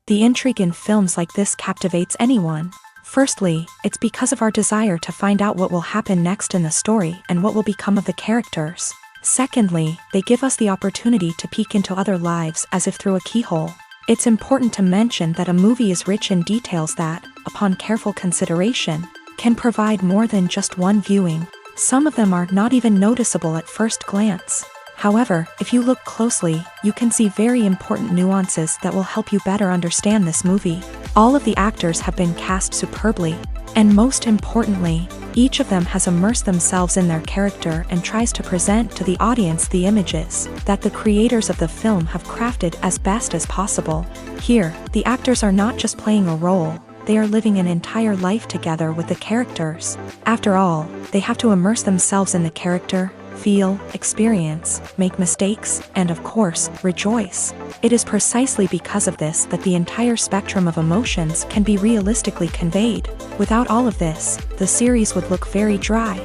The intrigue in films like this captivates anyone. Firstly, it's because of our desire to find out what will happen next in the story and what will become of the characters. Secondly, they give us the opportunity to peek into other lives as if through a keyhole. It's important to mention that a movie is rich in details that, upon careful consideration, can provide more than just one viewing. Some of them are not even noticeable at first glance. However, if you look closely, you can see very important nuances that will help you better understand this movie. All of the actors have been cast superbly, and most importantly, each of them has immersed themselves in their character and tries to present to the audience the images that the creators of the film have crafted as best as possible. Here, the actors are not just playing a role, they are living an entire life together with the characters. After all, they have to immerse themselves in the character, feel, experience, make mistakes, and of course, rejoice. It is precisely because of this that the entire spectrum of emotions can be realistically conveyed. Without all of this, the series would look very dry.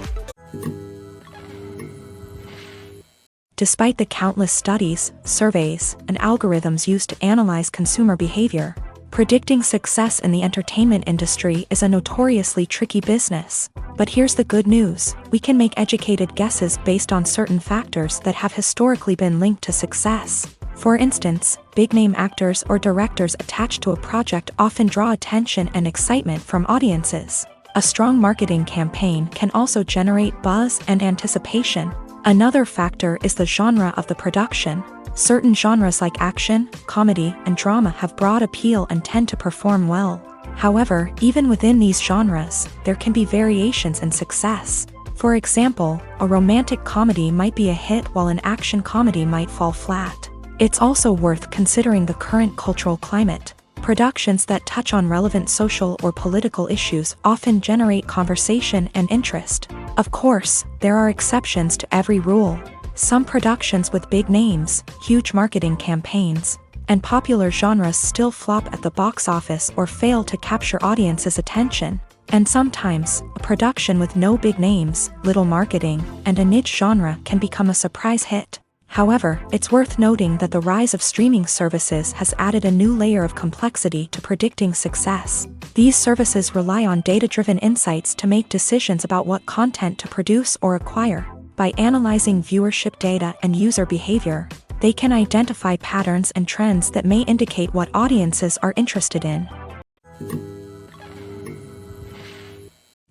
Despite the countless studies, surveys, and algorithms used to analyze consumer behavior, predicting success in the entertainment industry is a notoriously tricky business. But here's the good news: we can make educated guesses based on certain factors that have historically been linked to success. For instance, big-name actors or directors attached to a project often draw attention and excitement from audiences. A strong marketing campaign can also generate buzz and anticipation. Another factor is the genre of the production. Certain genres like action, comedy, and drama have broad appeal and tend to perform well. However, even within these genres, there can be variations in success. For example, a romantic comedy might be a hit while an action comedy might fall flat. It's also worth considering the current cultural climate. Productions that touch on relevant social or political issues often generate conversation and interest. Of course, there are exceptions to every rule. Some productions with big names, huge marketing campaigns, and popular genres still flop at the box office or fail to capture audiences' attention. And sometimes, a production with no big names, little marketing, and a niche genre can become a surprise hit. However, it's worth noting that the rise of streaming services has added a new layer of complexity to predicting success. These services rely on data-driven insights to make decisions about what content to produce or acquire. By analyzing viewership data and user behavior, they can identify patterns and trends that may indicate what audiences are interested in.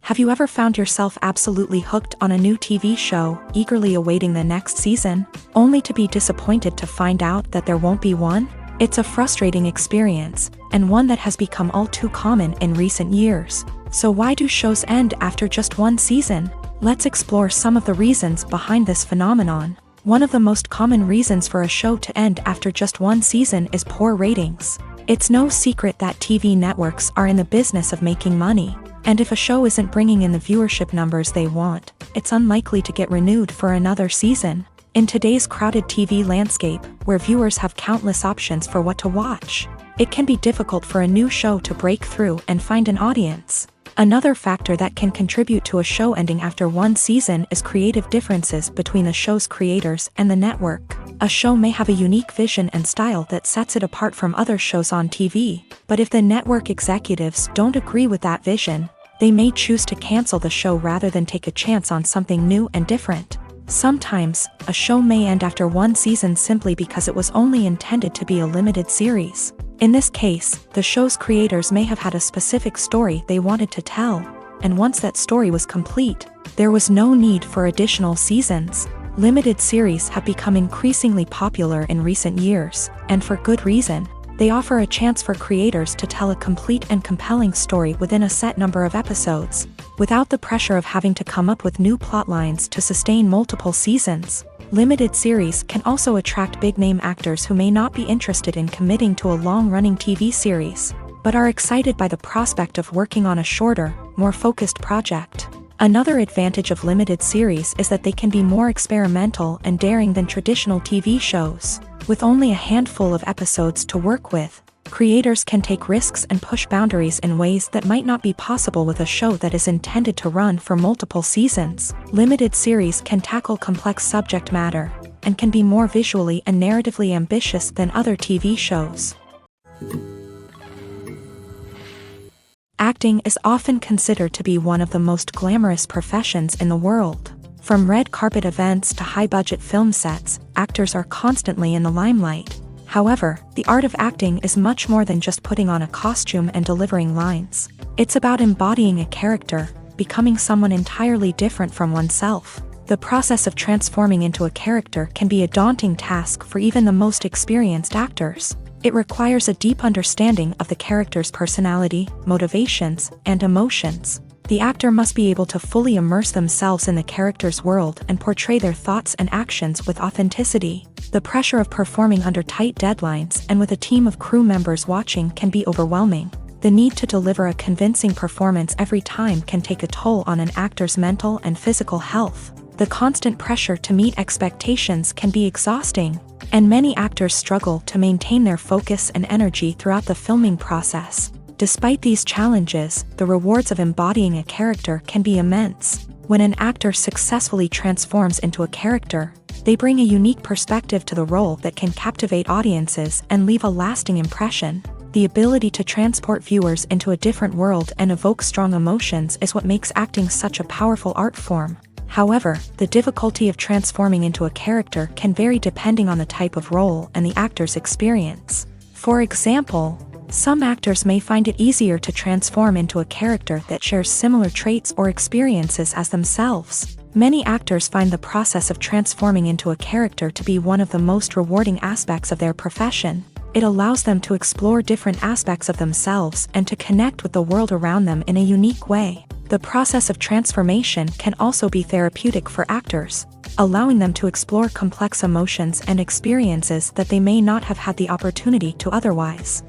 Have you ever found yourself absolutely hooked on a new TV show, eagerly awaiting the next season, only to be disappointed to find out that there won't be one? It's a frustrating experience, and one that has become all too common in recent years. So why do shows end after just one season? Let's explore some of the reasons behind this phenomenon. One of the most common reasons for a show to end after just one season is poor ratings. It's no secret that TV networks are in the business of making money, and if a show isn't bringing in the viewership numbers they want, it's unlikely to get renewed for another season. In today's crowded TV landscape, where viewers have countless options for what to watch, it can be difficult for a new show to break through and find an audience. Another factor that can contribute to a show ending after one season is creative differences between the show's creators and the network. A show may have a unique vision and style that sets it apart from other shows on TV, but if the network executives don't agree with that vision, they may choose to cancel the show rather than take a chance on something new and different. Sometimes, a show may end after one season simply because it was only intended to be a limited series. In this case, the show's creators may have had a specific story they wanted to tell, and once that story was complete, there was no need for additional seasons. Limited series have become increasingly popular in recent years, and for good reason. They offer a chance for creators to tell a complete and compelling story within a set number of episodes, without the pressure of having to come up with new plotlines to sustain multiple seasons. Limited series can also attract big-name actors who may not be interested in committing to a long-running TV series, but are excited by the prospect of working on a shorter, more focused project. Another advantage of limited series is that they can be more experimental and daring than traditional TV shows. With only a handful of episodes to work with, creators can take risks and push boundaries in ways that might not be possible with a show that is intended to run for multiple seasons. Limited series can tackle complex subject matter, and can be more visually and narratively ambitious than other TV shows. Acting is often considered to be one of the most glamorous professions in the world. From red carpet events to high-budget film sets, actors are constantly in the limelight. However, the art of acting is much more than just putting on a costume and delivering lines. It's about embodying a character, becoming someone entirely different from oneself. The process of transforming into a character can be a daunting task for even the most experienced actors. It requires a deep understanding of the character's personality, motivations, and emotions. The actor must be able to fully immerse themselves in the character's world and portray their thoughts and actions with authenticity. The pressure of performing under tight deadlines and with a team of crew members watching can be overwhelming. The need to deliver a convincing performance every time can take a toll on an actor's mental and physical health. The constant pressure to meet expectations can be exhausting, and many actors struggle to maintain their focus and energy throughout the filming process. Despite these challenges, the rewards of embodying a character can be immense. When an actor successfully transforms into a character, they bring a unique perspective to the role that can captivate audiences and leave a lasting impression. The ability to transport viewers into a different world and evoke strong emotions is what makes acting such a powerful art form. However, the difficulty of transforming into a character can vary depending on the type of role and the actor's experience. For example, some actors may find it easier to transform into a character that shares similar traits or experiences as themselves. Many actors find the process of transforming into a character to be one of the most rewarding aspects of their profession. It allows them to explore different aspects of themselves and to connect with the world around them in a unique way. The process of transformation can also be therapeutic for actors, allowing them to explore complex emotions and experiences that they may not have had the opportunity to otherwise.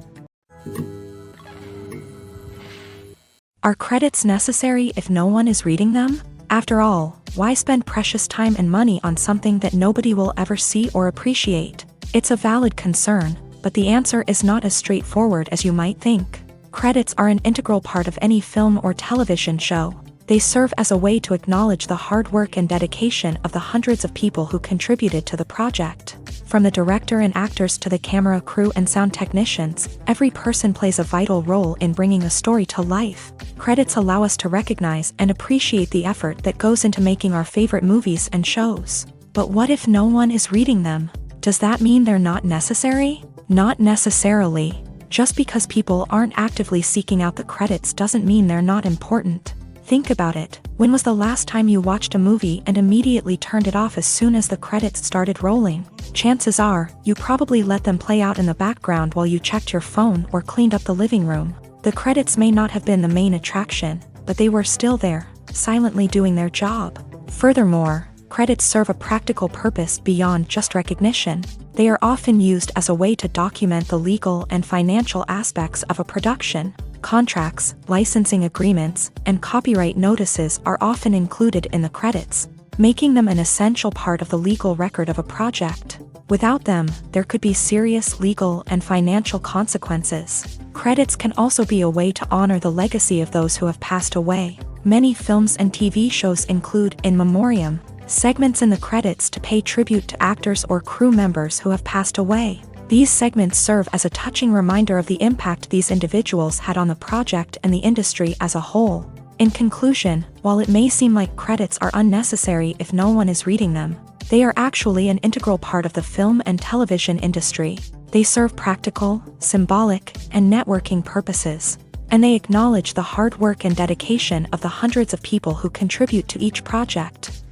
Are credits necessary if no one is reading them? After all, why spend precious time and money on something that nobody will ever see or appreciate? It's a valid concern, but the answer is not as straightforward as you might think. Credits are an integral part of any film or television show. They serve as a way to acknowledge the hard work and dedication of the hundreds of people who contributed to the project. From the director and actors to the camera crew and sound technicians, every person plays a vital role in bringing a story to life. Credits allow us to recognize and appreciate the effort that goes into making our favorite movies and shows. But what if no one is reading them? Does that mean they're not necessary? Not necessarily. Just because people aren't actively seeking out the credits doesn't mean they're not important. Think about it. When was the last time you watched a movie and immediately turned it off as soon as the credits started rolling? Chances are, you probably let them play out in the background while you checked your phone or cleaned up the living room. The credits may not have been the main attraction, but they were still there, silently doing their job. Furthermore, credits serve a practical purpose beyond just recognition. They are often used as a way to document the legal and financial aspects of a production. Contracts, licensing agreements, and copyright notices are often included in the credits, making them an essential part of the legal record of a project. Without them, there could be serious legal and financial consequences. Credits can also be a way to honor the legacy of those who have passed away. Many films and TV shows include in memoriam segments in the credits to pay tribute to actors or crew members who have passed away. These segments serve as a touching reminder of the impact these individuals had on the project and the industry as a whole. In conclusion, while it may seem like credits are unnecessary if no one is reading them, They are actually an integral part of the film and television industry. They serve practical, symbolic, and networking purposes, and they acknowledge the hard work and dedication of the hundreds of people who contribute to each project.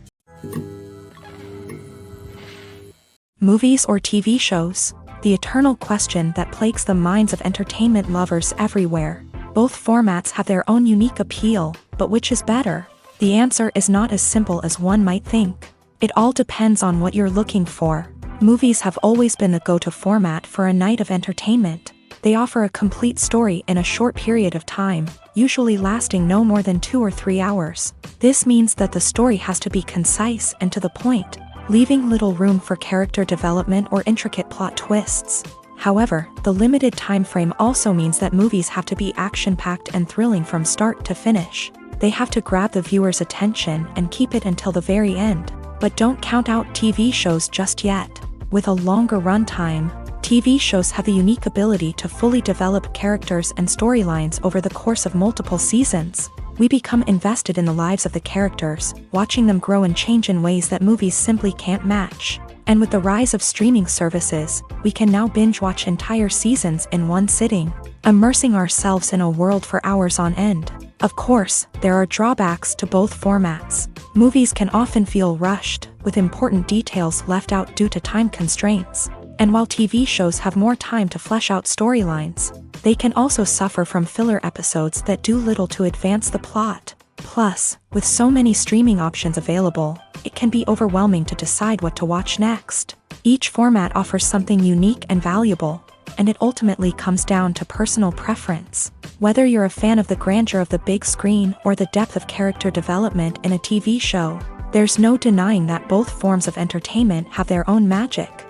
Movies or TV shows? The eternal question that plagues the minds of entertainment lovers everywhere. Both formats have their own unique appeal, but which is better? The answer is not as simple as one might think. It all depends on what you're looking for. Movies have always been the go-to format for a night of entertainment. They offer a complete story in a short period of time, usually lasting no more than 2 or 3 hours. This means that the story has to be concise and to the point, leaving little room for character development or intricate plot twists. However, the limited time frame also means that movies have to be action-packed and thrilling from start to finish. They have to grab the viewer's attention and keep it until the very end. But don't count out TV shows just yet. With a longer runtime, TV shows have the unique ability to fully develop characters and storylines over the course of multiple seasons. We become invested in the lives of the characters, watching them grow and change in ways that movies simply can't match. And with the rise of streaming services, we can now binge-watch entire seasons in one sitting, immersing ourselves in a world for hours on end. Of course, there are drawbacks to both formats. Movies can often feel rushed, with important details left out due to time constraints. And while TV shows have more time to flesh out storylines, they can also suffer from filler episodes that do little to advance the plot. Plus, with so many streaming options available, it can be overwhelming to decide what to watch next. Each format offers something unique and valuable, and it ultimately comes down to personal preference. Whether you're a fan of the grandeur of the big screen or the depth of character development in a TV show, there's no denying that both forms of entertainment have their own magic.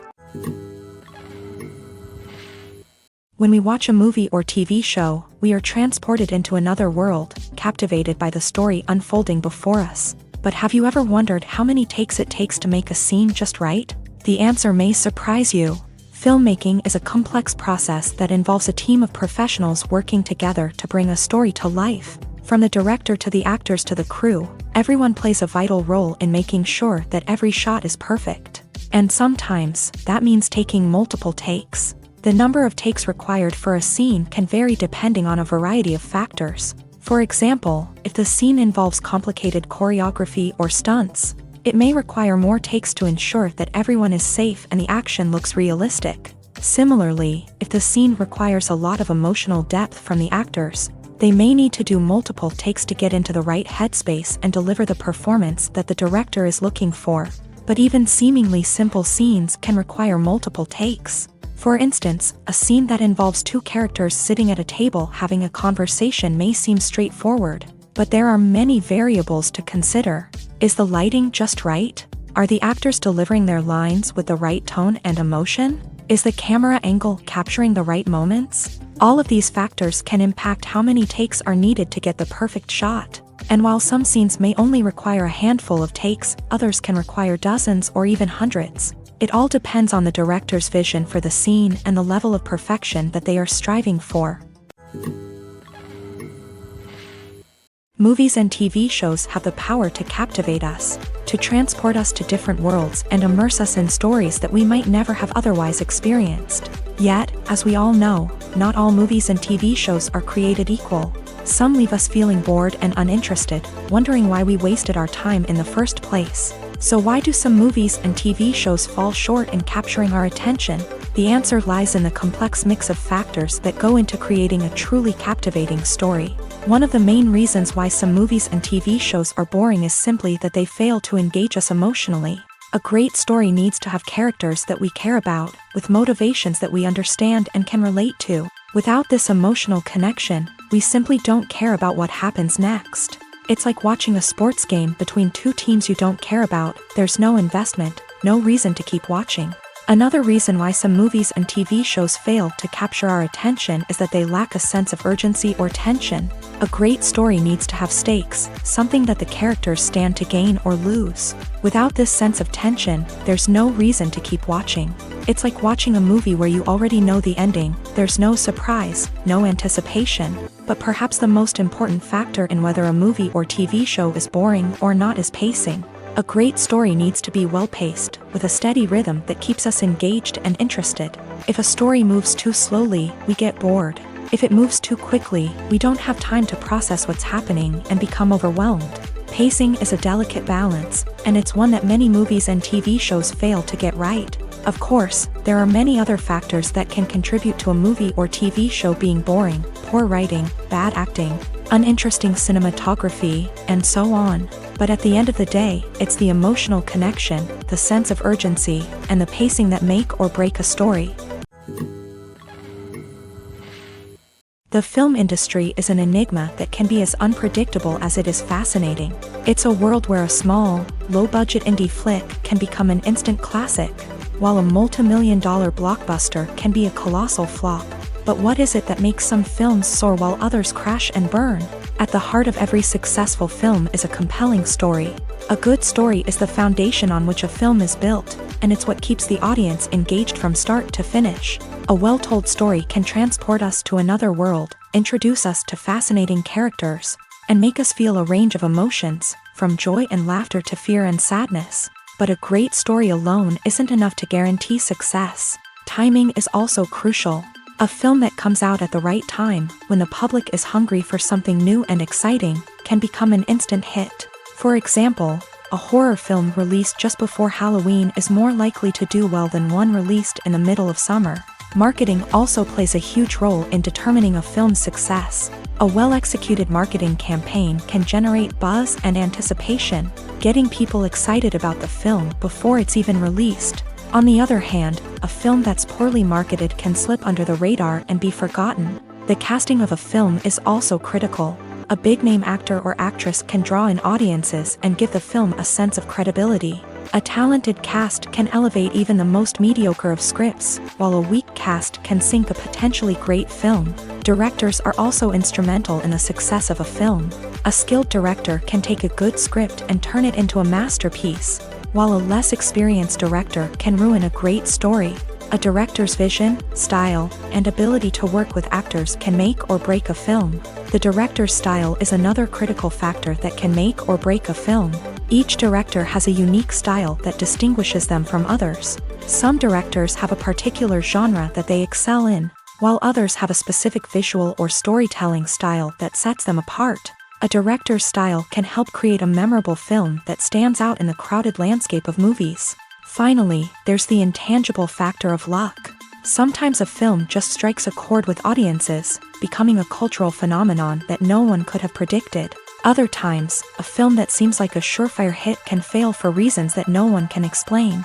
When we watch a movie or TV show, we are transported into another world, captivated by the story unfolding before us. But have you ever wondered how many takes it takes to make a scene just right? The answer may surprise you. Filmmaking is a complex process that involves a team of professionals working together to bring a story to life. From the director to the actors to the crew, everyone plays a vital role in making sure that every shot is perfect. And sometimes, that means taking multiple takes. The number of takes required for a scene can vary depending on a variety of factors. For example, if the scene involves complicated choreography or stunts, it may require more takes to ensure that everyone is safe and the action looks realistic. Similarly, if the scene requires a lot of emotional depth from the actors, they may need to do multiple takes to get into the right headspace and deliver the performance that the director is looking for. But even seemingly simple scenes can require multiple takes. For instance, a scene that involves 2 characters sitting at a table having a conversation may seem straightforward, but there are many variables to consider. Is the lighting just right? Are the actors delivering their lines with the right tone and emotion? Is the camera angle capturing the right moments? All of these factors can impact how many takes are needed to get the perfect shot. And while some scenes may only require a handful of takes, others can require dozens or even hundreds. It all depends on the director's vision for the scene and the level of perfection that they are striving for. Movies and TV shows have the power to captivate us, to transport us to different worlds and immerse us in stories that we might never have otherwise experienced. Yet, as we all know, not all movies and TV shows are created equal. Some leave us feeling bored and uninterested, wondering why we wasted our time in the first place. So why do some movies and TV shows fall short in capturing our attention? The answer lies in the complex mix of factors that go into creating a truly captivating story. One of the main reasons why some movies and TV shows are boring is simply that they fail to engage us emotionally. A great story needs to have characters that we care about, with motivations that we understand and can relate to. Without this emotional connection, we simply don't care about what happens next. It's like watching a sports game between 2 teams you don't care about. There's no investment, no reason to keep watching. Another reason why some movies and TV shows fail to capture our attention is that they lack a sense of urgency or tension. A great story needs to have stakes, something that the characters stand to gain or lose. Without this sense of tension, there's no reason to keep watching. It's like watching a movie where you already know the ending. There's no surprise, no anticipation. But perhaps the most important factor in whether a movie or TV show is boring or not is pacing. A great story needs to be well-paced, with a steady rhythm that keeps us engaged and interested. If a story moves too slowly, we get bored. If it moves too quickly, we don't have time to process what's happening and become overwhelmed. Pacing is a delicate balance, and it's one that many movies and TV shows fail to get right. Of course, there are many other factors that can contribute to a movie or TV show being boring: poor writing, bad acting, uninteresting cinematography, and so on. But at the end of the day, it's the emotional connection, the sense of urgency, and the pacing that make or break a story. The film industry is an enigma that can be as unpredictable as it is fascinating. It's a world where a small, low-budget indie flick can become an instant classic, while a multi-million-dollar blockbuster can be a colossal flop. But what is it that makes some films soar while others crash and burn? At the heart of every successful film is a compelling story. A good story is the foundation on which a film is built, and it's what keeps the audience engaged from start to finish. A well-told story can transport us to another world, introduce us to fascinating characters, and make us feel a range of emotions, from joy and laughter to fear and sadness. But a great story alone isn't enough to guarantee success. Timing is also crucial. A film that comes out at the right time, when the public is hungry for something new and exciting, can become an instant hit. For example, a horror film released just before Halloween is more likely to do well than one released in the middle of summer. Marketing also plays a huge role in determining a film's success. A well-executed marketing campaign can generate buzz and anticipation, getting people excited about the film before it's even released. On the other hand, a film that's poorly marketed can slip under the radar and be forgotten. The casting of a film is also critical. A big-name actor or actress can draw in audiences and give the film a sense of credibility. A talented cast can elevate even the most mediocre of scripts, while a weak cast can sink a potentially great film. Directors are also instrumental in the success of a film. A skilled director can take a good script and turn it into a masterpiece, while a less experienced director can ruin a great story. A director's vision, style, and ability to work with actors can make or break a film. The director's style is another critical factor that can make or break a film. Each director has a unique style that distinguishes them from others. Some directors have a particular genre that they excel in, while others have a specific visual or storytelling style that sets them apart. A director's style can help create a memorable film that stands out in the crowded landscape of movies. Finally, there's the intangible factor of luck. Sometimes a film just strikes a chord with audiences, becoming a cultural phenomenon that no one could have predicted. Other times, a film that seems like a surefire hit can fail for reasons that no one can explain.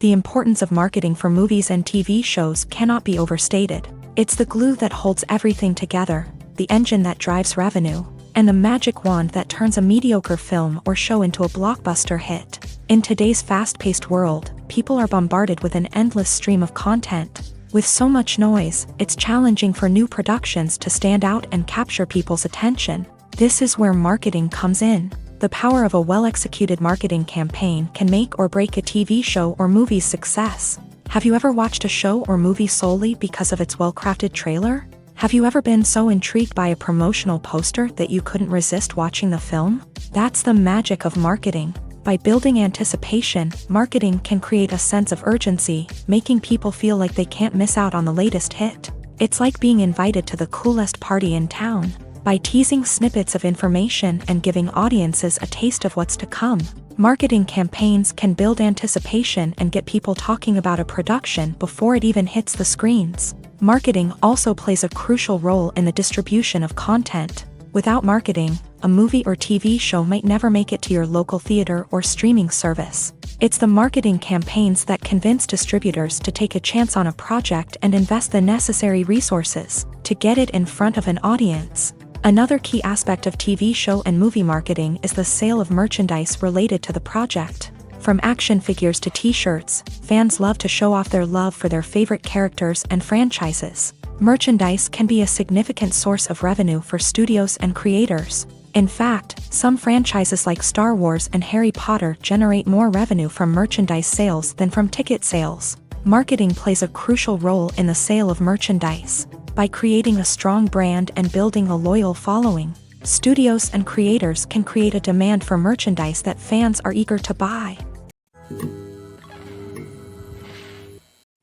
The importance of marketing for movies and TV shows cannot be overstated. It's the glue that holds everything together, the engine that drives revenue, and the magic wand that turns a mediocre film or show into a blockbuster hit. In today's fast-paced world, people are bombarded with an endless stream of content. With so much noise, it's challenging for new productions to stand out and capture people's attention. This is where marketing comes in. The power of a well-executed marketing campaign can make or break a TV show or movie's success. Have you ever watched a show or movie solely because of its well-crafted trailer? Have you ever been so intrigued by a promotional poster that you couldn't resist watching the film? That's the magic of marketing. By building anticipation, marketing can create a sense of urgency, making people feel like they can't miss out on the latest hit. It's like being invited to the coolest party in town. By teasing snippets of information and giving audiences a taste of what's to come, marketing campaigns can build anticipation and get people talking about a production before it even hits the screens. Marketing also plays a crucial role in the distribution of content. Without marketing, a movie or TV show might never make it to your local theater or streaming service. It's the marketing campaigns that convince distributors to take a chance on a project and invest the necessary resources to get it in front of an audience. Another key aspect of TV show and movie marketing is the sale of merchandise related to the project. From action figures to t-shirts, fans love to show off their love for their favorite characters and franchises. Merchandise can be a significant source of revenue for studios and creators. In fact, some franchises like Star Wars and Harry Potter generate more revenue from merchandise sales than from ticket sales. Marketing plays a crucial role in the sale of merchandise. By creating a strong brand and building a loyal following, Studios and creators can create a demand for merchandise that fans are eager to buy.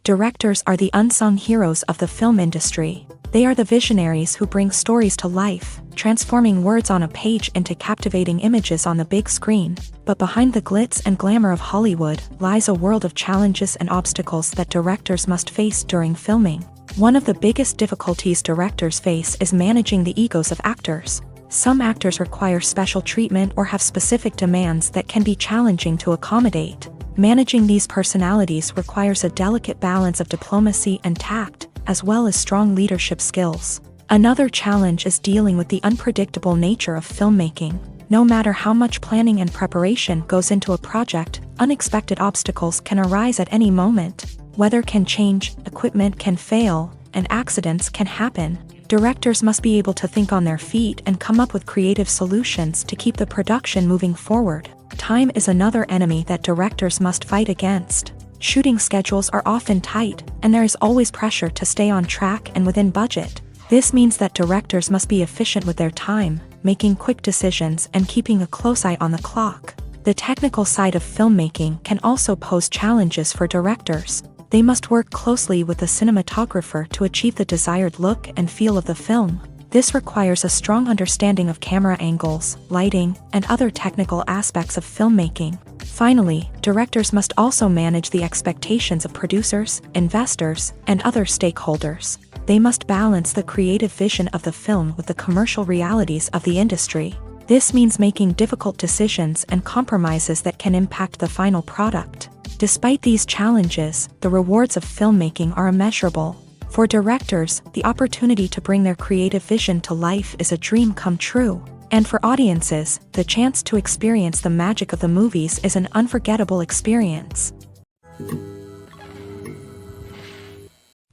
Directors are the unsung heroes of the film industry. They are the visionaries who bring stories to life, transforming words on a page into captivating images on the big screen. But behind the glitz and glamour of Hollywood lies a world of challenges and obstacles that directors must face during filming. One of the biggest difficulties directors face is managing the egos of actors. Some actors require special treatment or have specific demands that can be challenging to accommodate. Managing these personalities requires a delicate balance of diplomacy and tact, as well as strong leadership skills. Another challenge is dealing with the unpredictable nature of filmmaking. No matter how much planning and preparation goes into a project, unexpected obstacles can arise at any moment. Weather can change, equipment can fail, and accidents can happen. Directors must be able to think on their feet and come up with creative solutions to keep the production moving forward. Time is another enemy that directors must fight against. Shooting schedules are often tight, and there is always pressure to stay on track and within budget. This means that directors must be efficient with their time, making quick decisions and keeping a close eye on the clock. The technical side of filmmaking can also pose challenges for directors. They must work closely with the cinematographer to achieve the desired look and feel of the film. This requires a strong understanding of camera angles, lighting, and other technical aspects of filmmaking. Finally, directors must also manage the expectations of producers, investors, and other stakeholders. They must balance the creative vision of the film with the commercial realities of the industry. This means making difficult decisions and compromises that can impact the final product. Despite these challenges, the rewards of filmmaking are immeasurable. For directors, the opportunity to bring their creative vision to life is a dream come true. And for audiences, the chance to experience the magic of the movies is an unforgettable experience.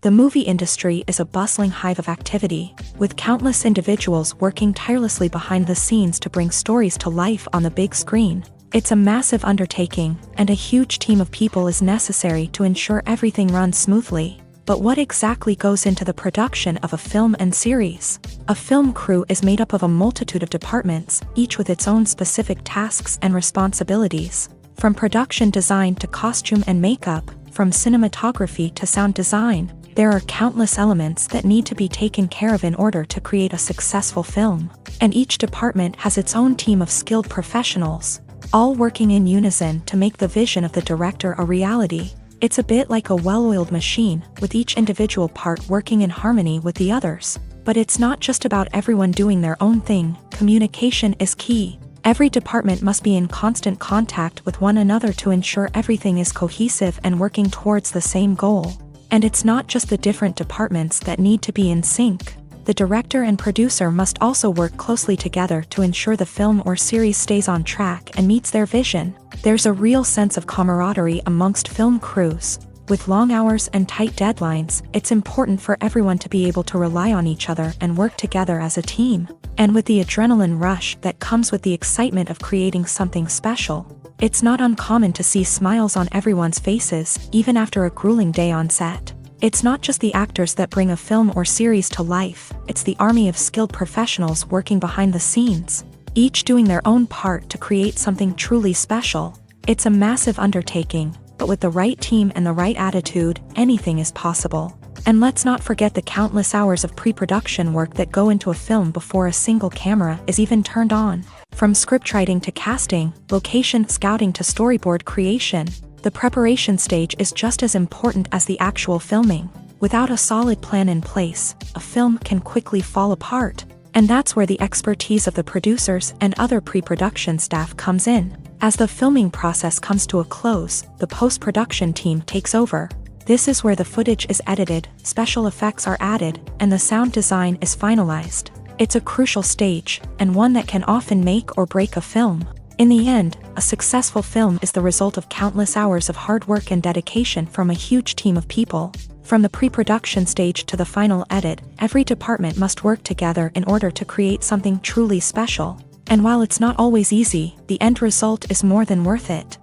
The movie industry is a bustling hive of activity, with countless individuals working tirelessly behind the scenes to bring stories to life on the big screen. It's a massive undertaking, and a huge team of people is necessary to ensure everything runs smoothly. But what exactly goes into the production of a film and series? A film crew is made up of a multitude of departments, each with its own specific tasks and responsibilities. From production design to costume and makeup, from cinematography to sound design, there are countless elements that need to be taken care of in order to create a successful film. And each department has its own team of skilled professionals, all working in unison to make the vision of the director a reality. It's a bit like a well-oiled machine, with each individual part working in harmony with the others. But it's not just about everyone doing their own thing. Communication is key. Every department must be in constant contact with one another to ensure everything is cohesive and working towards the same goal. And it's not just the different departments that need to be in sync. The director and producer must also work closely together to ensure the film or series stays on track and meets their vision. There's a real sense of camaraderie amongst film crews. With long hours and tight deadlines, it's important for everyone to be able to rely on each other and work together as a team. And with the adrenaline rush that comes with the excitement of creating something special, it's not uncommon to see smiles on everyone's faces, even after a grueling day on set. It's not just the actors that bring a film or series to life, it's the army of skilled professionals working behind the scenes, each doing their own part to create something truly special. It's a massive undertaking, but with the right team and the right attitude, anything is possible. And let's not forget the countless hours of pre-production work that go into a film before a single camera is even turned on. From scriptwriting to casting, location scouting to storyboard creation, the preparation stage is just as important as the actual filming. Without a solid plan in place, a film can quickly fall apart. And that's where the expertise of the producers and other pre-production staff comes in. As the filming process comes to a close, the post-production team takes over. This is where the footage is edited, special effects are added, and the sound design is finalized. It's a crucial stage, and one that can often make or break a film. In the end, a successful film is the result of countless hours of hard work and dedication from a huge team of people. From the pre-production stage to the final edit, every department must work together in order to create something truly special. And while it's not always easy, the end result is more than worth it.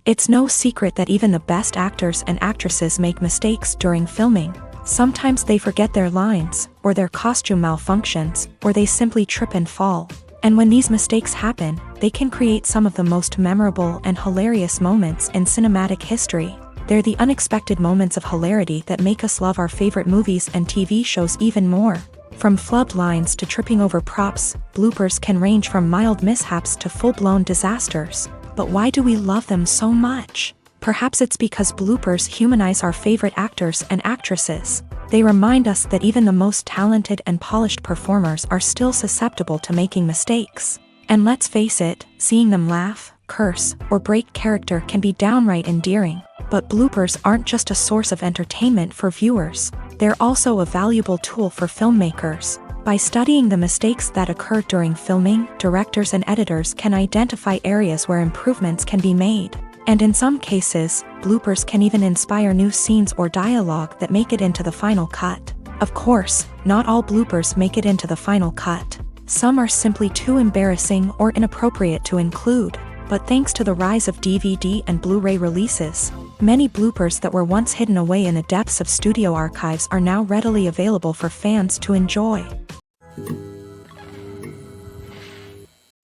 It's no secret that even the best actors and actresses make mistakes during filming. Sometimes they forget their lines, or their costume malfunctions, or they simply trip and fall. And when these mistakes happen, they can create some of the most memorable and hilarious moments in cinematic history. They're the unexpected moments of hilarity that make us love our favorite movies and TV shows even more. From flubbed lines to tripping over props, bloopers can range from mild mishaps to full-blown disasters. But why do we love them so much? Perhaps it's because bloopers humanize our favorite actors and actresses. They remind us that even the most talented and polished performers are still susceptible to making mistakes. And let's face it, seeing them laugh, curse, or break character can be downright endearing. But bloopers aren't just a source of entertainment for viewers. They're also a valuable tool for filmmakers. By studying the mistakes that occur during filming, directors and editors can identify areas where improvements can be made. And in some cases, bloopers can even inspire new scenes or dialogue that make it into the final cut. Of course, not all bloopers make it into the final cut. Some are simply too embarrassing or inappropriate to include. But thanks to the rise of DVD and Blu-ray releases, many bloopers that were once hidden away in the depths of studio archives are now readily available for fans to enjoy.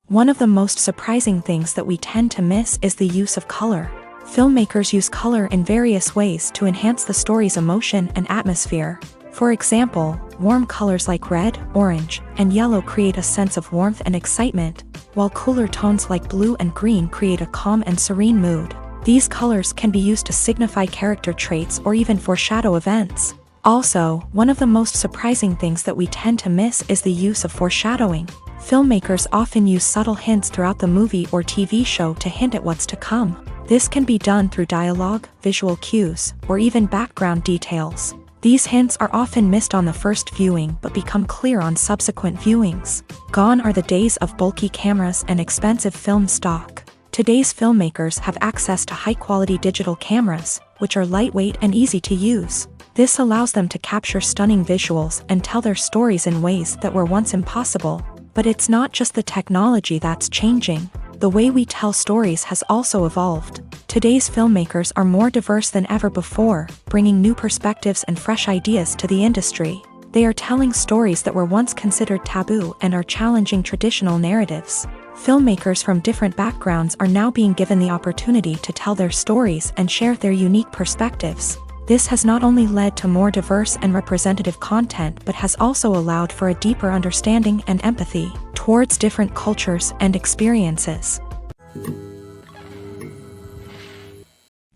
One of the most surprising things that we tend to miss is the use of color. Filmmakers use color in various ways to enhance the story's emotion and atmosphere. For example, warm colors like red, orange, and yellow create a sense of warmth and excitement, while cooler tones like blue and green create a calm and serene mood. These colors can be used to signify character traits or even foreshadow events. Also, one of the most surprising things that we tend to miss is the use of foreshadowing. Filmmakers often use subtle hints throughout the movie or TV show to hint at what's to come. This can be done through dialogue, visual cues, or even background details. These hints are often missed on the first viewing but become clear on subsequent viewings. Gone are the days of bulky cameras and expensive film stock. Today's filmmakers have access to high-quality digital cameras, which are lightweight and easy to use. This allows them to capture stunning visuals and tell their stories in ways that were once impossible. But it's not just the technology that's changing. The way we tell stories has also evolved. Today's filmmakers are more diverse than ever before, bringing new perspectives and fresh ideas to the industry. They are telling stories that were once considered taboo and are challenging traditional narratives. Filmmakers from different backgrounds are now being given the opportunity to tell their stories and share their unique perspectives. This has not only led to more diverse and representative content but has also allowed for a deeper understanding and empathy towards different cultures and experiences.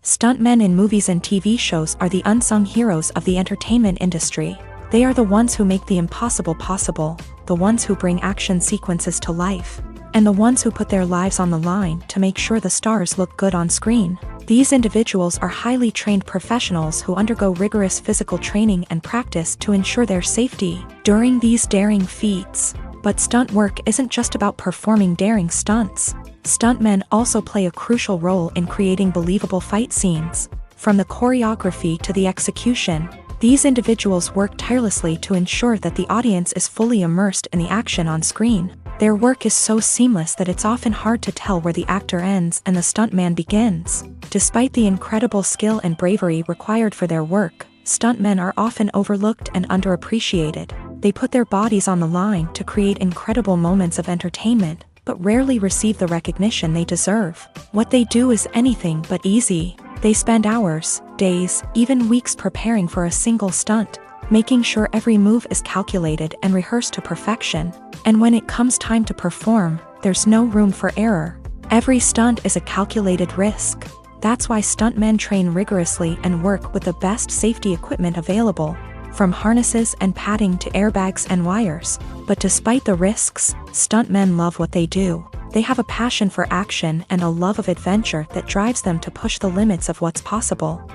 Stuntmen in movies and TV shows are the unsung heroes of the entertainment industry. They are the ones who make the impossible possible, the ones who bring action sequences to life, and the ones who put their lives on the line to make sure the stars look good on screen. These individuals are highly trained professionals who undergo rigorous physical training and practice to ensure their safety during these daring feats. But stunt work isn't just about performing daring stunts. Stuntmen also play a crucial role in creating believable fight scenes. From the choreography to the execution, these individuals work tirelessly to ensure that the audience is fully immersed in the action on screen. Their work is so seamless that it's often hard to tell where the actor ends and the stuntman begins. Despite the incredible skill and bravery required for their work, stuntmen are often overlooked and underappreciated. They put their bodies on the line to create incredible moments of entertainment, but rarely receive the recognition they deserve. What they do is anything but easy. They spend hours, days, even weeks preparing for a single stunt, making sure every move is calculated and rehearsed to perfection. And when it comes time to perform, there's no room for error. Every stunt is a calculated risk. That's why stuntmen train rigorously and work with the best safety equipment available, from harnesses and padding to airbags and wires. But despite the risks, stuntmen love what they do. They have a passion for action and a love of adventure that drives them to push the limits of what's possible.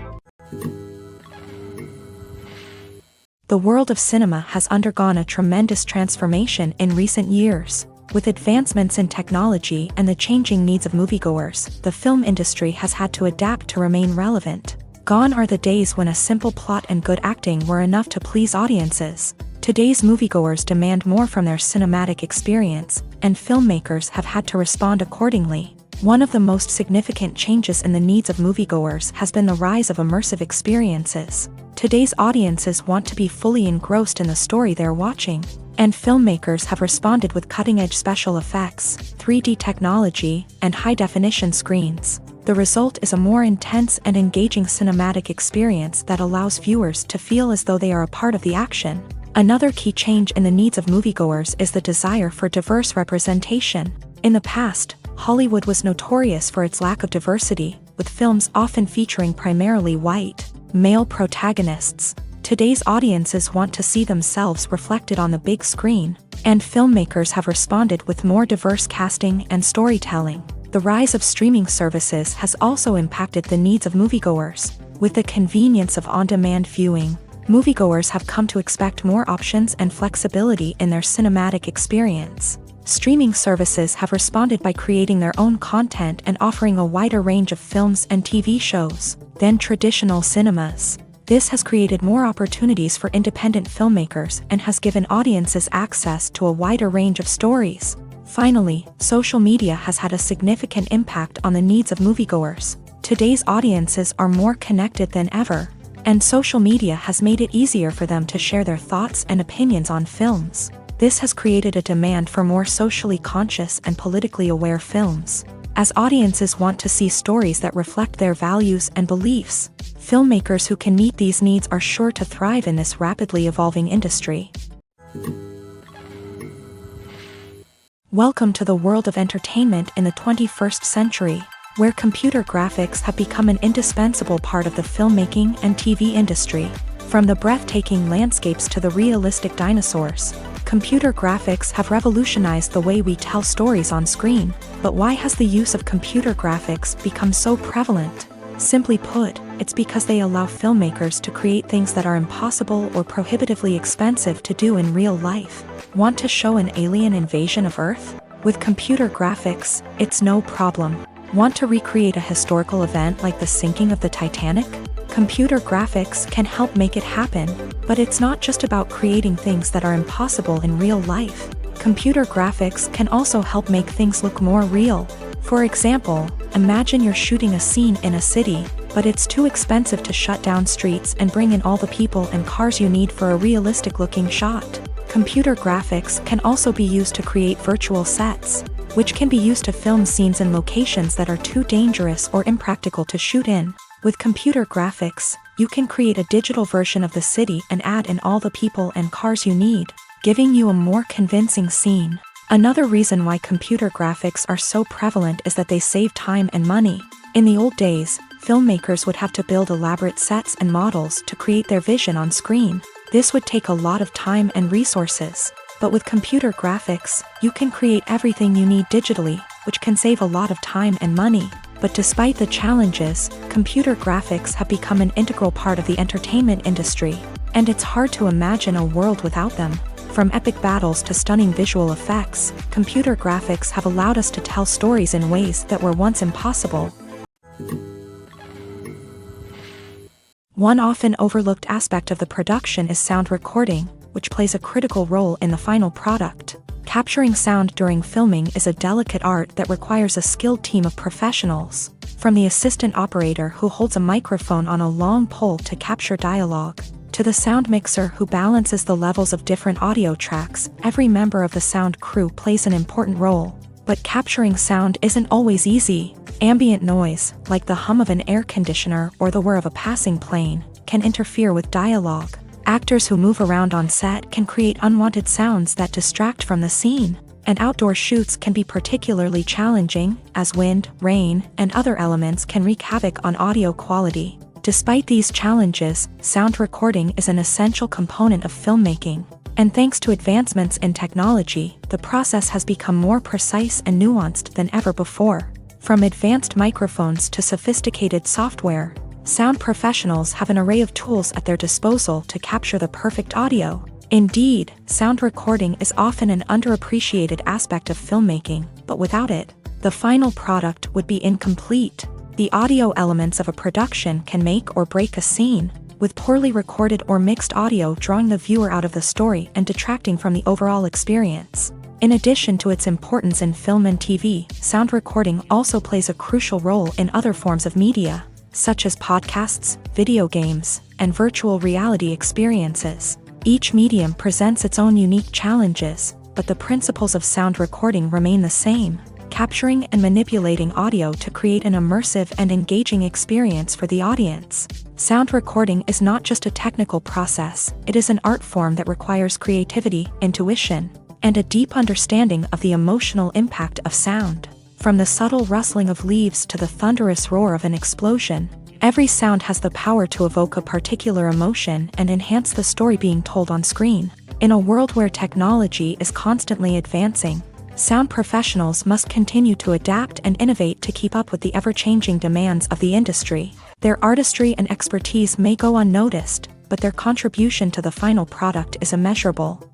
The world of cinema has undergone a tremendous transformation in recent years. With advancements in technology and the changing needs of moviegoers, the film industry has had to adapt to remain relevant. Gone are the days when a simple plot and good acting were enough to please audiences. Today's moviegoers demand more from their cinematic experience, and filmmakers have had to respond accordingly. One of the most significant changes in the needs of moviegoers has been the rise of immersive experiences. Today's audiences want to be fully engrossed in the story they're watching, and filmmakers have responded with cutting-edge special effects, 3D technology, and high-definition screens. The result is a more intense and engaging cinematic experience that allows viewers to feel as though they are a part of the action. Another key change in the needs of moviegoers is the desire for diverse representation. In the past, Hollywood was notorious for its lack of diversity, with films often featuring primarily white, male protagonists. Today's audiences want to see themselves reflected on the big screen, and filmmakers have responded with more diverse casting and storytelling. The rise of streaming services has also impacted the needs of moviegoers. With the convenience of on-demand viewing, moviegoers have come to expect more options and flexibility in their cinematic experience. Streaming services have responded by creating their own content and offering a wider range of films and TV shows than traditional cinemas. This has created more opportunities for independent filmmakers and has given audiences access to a wider range of stories. Finally, social media has had a significant impact on the needs of moviegoers. Today's audiences are more connected than ever, and social media has made it easier for them to share their thoughts and opinions on films. This has created a demand for more socially conscious and politically aware films. As audiences want to see stories that reflect their values and beliefs, filmmakers who can meet these needs are sure to thrive in this rapidly evolving industry. Welcome to the world of entertainment in the 21st century, where computer graphics have become an indispensable part of the filmmaking and TV industry. From the breathtaking landscapes to the realistic dinosaurs, computer graphics have revolutionized the way we tell stories on screen. But why has the use of computer graphics become so prevalent? Simply put, it's because they allow filmmakers to create things that are impossible or prohibitively expensive to do in real life. Want to show an alien invasion of Earth? With computer graphics, it's no problem. Want to recreate a historical event like the sinking of the Titanic? Computer graphics can help make it happen, but it's not just about creating things that are impossible in real life. Computer graphics can also help make things look more real. For example, imagine you're shooting a scene in a city, but it's too expensive to shut down streets and bring in all the people and cars you need for a realistic-looking shot. Computer graphics can also be used to create virtual sets, which can be used to film scenes in locations that are too dangerous or impractical to shoot in. With computer graphics, you can create a digital version of the city and add in all the people and cars you need, giving you a more convincing scene. Another reason why computer graphics are so prevalent is that they save time and money. In the old days, filmmakers would have to build elaborate sets and models to create their vision on screen. This would take a lot of time and resources. But with computer graphics, you can create everything you need digitally, which can save a lot of time and money. But despite the challenges, computer graphics have become an integral part of the entertainment industry, and it's hard to imagine a world without them. From epic battles to stunning visual effects, computer graphics have allowed us to tell stories in ways that were once impossible. One often overlooked aspect of the production is sound recording, which plays a critical role in the final product. Capturing sound during filming is a delicate art that requires a skilled team of professionals. From the assistant operator who holds a microphone on a long pole to capture dialogue, to the sound mixer who balances the levels of different audio tracks, every member of the sound crew plays an important role. But capturing sound isn't always easy. Ambient noise, like the hum of an air conditioner or the whir of a passing plane, can interfere with dialogue. Actors who move around on set can create unwanted sounds that distract from the scene, and outdoor shoots can be particularly challenging, as wind, rain, and other elements can wreak havoc on audio quality. Despite these challenges, sound recording is an essential component of filmmaking, and thanks to advancements in technology, the process has become more precise and nuanced than ever before. From advanced microphones to sophisticated software, sound professionals have an array of tools at their disposal to capture the perfect audio. Indeed, sound recording is often an underappreciated aspect of filmmaking, but without it, the final product would be incomplete. The audio elements of a production can make or break a scene, with poorly recorded or mixed audio drawing the viewer out of the story and detracting from the overall experience. In addition to its importance in film and TV, sound recording also plays a crucial role in other forms of media, such as podcasts, video games, and virtual reality experiences. Each medium presents its own unique challenges, but the principles of sound recording remain the same, capturing and manipulating audio to create an immersive and engaging experience for the audience. Sound recording is not just a technical process, it is an art form that requires creativity, intuition, and a deep understanding of the emotional impact of sound. From the subtle rustling of leaves to the thunderous roar of an explosion, every sound has the power to evoke a particular emotion and enhance the story being told on screen. In a world where technology is constantly advancing, sound professionals must continue to adapt and innovate to keep up with the ever-changing demands of the industry. Their artistry and expertise may go unnoticed, but their contribution to the final product is immeasurable.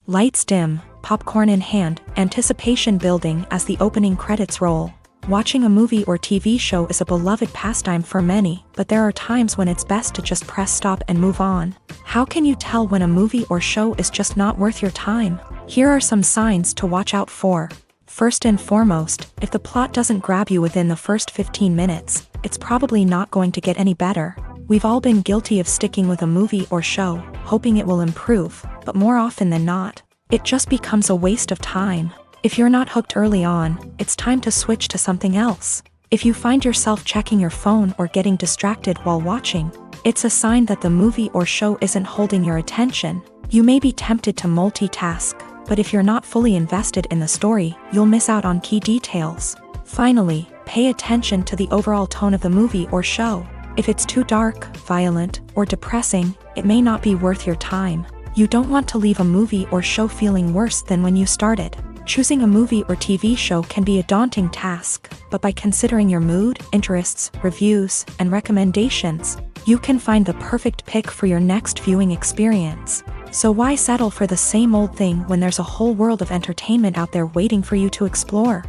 Lights dim, popcorn in hand, anticipation building as the opening credits roll. Watching a movie or TV show is a beloved pastime for many, but there are times when it's best to just press stop and move on. How can you tell when a movie or show is just not worth your time? Here are some signs to watch out for. First and foremost, if the plot doesn't grab you within the first 15 minutes, it's probably not going to get any better. We've all been guilty of sticking with a movie or show, hoping it will improve, but more often than not, it just becomes a waste of time. If you're not hooked early on, it's time to switch to something else. If you find yourself checking your phone or getting distracted while watching, it's a sign that the movie or show isn't holding your attention. You may be tempted to multitask, but if you're not fully invested in the story, you'll miss out on key details. Finally, pay attention to the overall tone of the movie or show. If it's too dark, violent, or depressing, it may not be worth your time. You don't want to leave a movie or show feeling worse than when you started. Choosing a movie or TV show can be a daunting task, but by considering your mood, interests, reviews, and recommendations, you can find the perfect pick for your next viewing experience. So why settle for the same old thing when there's a whole world of entertainment out there waiting for you to explore?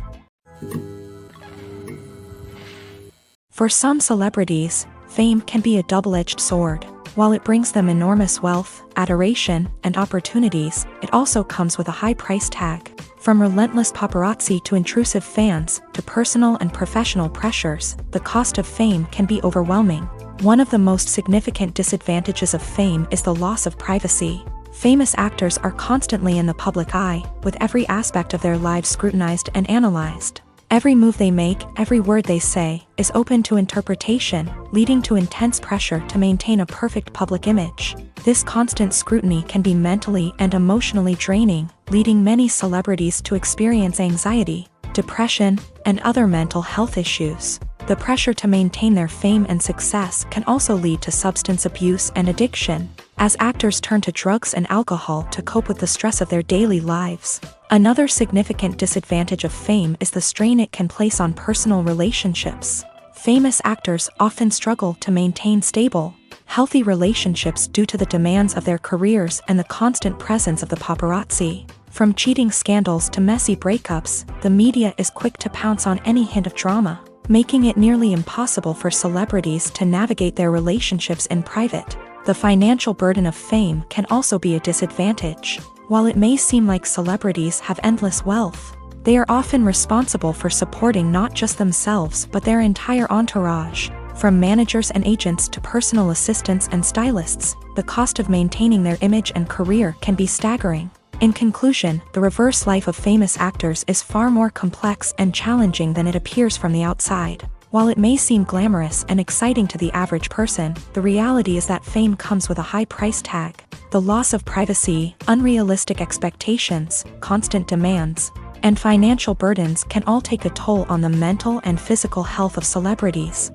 For some celebrities, fame can be a double-edged sword. While it brings them enormous wealth, adoration, and opportunities, it also comes with a high price tag. From relentless paparazzi to intrusive fans, to personal and professional pressures, the cost of fame can be overwhelming. One of the most significant disadvantages of fame is the loss of privacy. Famous actors are constantly in the public eye, with every aspect of their lives scrutinized and analyzed. Every move they make, every word they say, is open to interpretation, leading to intense pressure to maintain a perfect public image. This constant scrutiny can be mentally and emotionally draining, leading many celebrities to experience anxiety, depression, and other mental health issues. The pressure to maintain their fame and success can also lead to substance abuse and addiction, as actors turn to drugs and alcohol to cope with the stress of their daily lives. Another significant disadvantage of fame is the strain it can place on personal relationships. Famous actors often struggle to maintain stable, healthy relationships due to the demands of their careers and the constant presence of the paparazzi. From cheating scandals to messy breakups, the media is quick to pounce on any hint of drama, making it nearly impossible for celebrities to navigate their relationships in private. The financial burden of fame can also be a disadvantage. While it may seem like celebrities have endless wealth, they are often responsible for supporting not just themselves but their entire entourage. From managers and agents to personal assistants and stylists, the cost of maintaining their image and career can be staggering. In conclusion, the reverse life of famous actors is far more complex and challenging than it appears from the outside. While it may seem glamorous and exciting to the average person, the reality is that fame comes with a high price tag. The loss of privacy, unrealistic expectations, constant demands, and financial burdens can all take a toll on the mental and physical health of celebrities.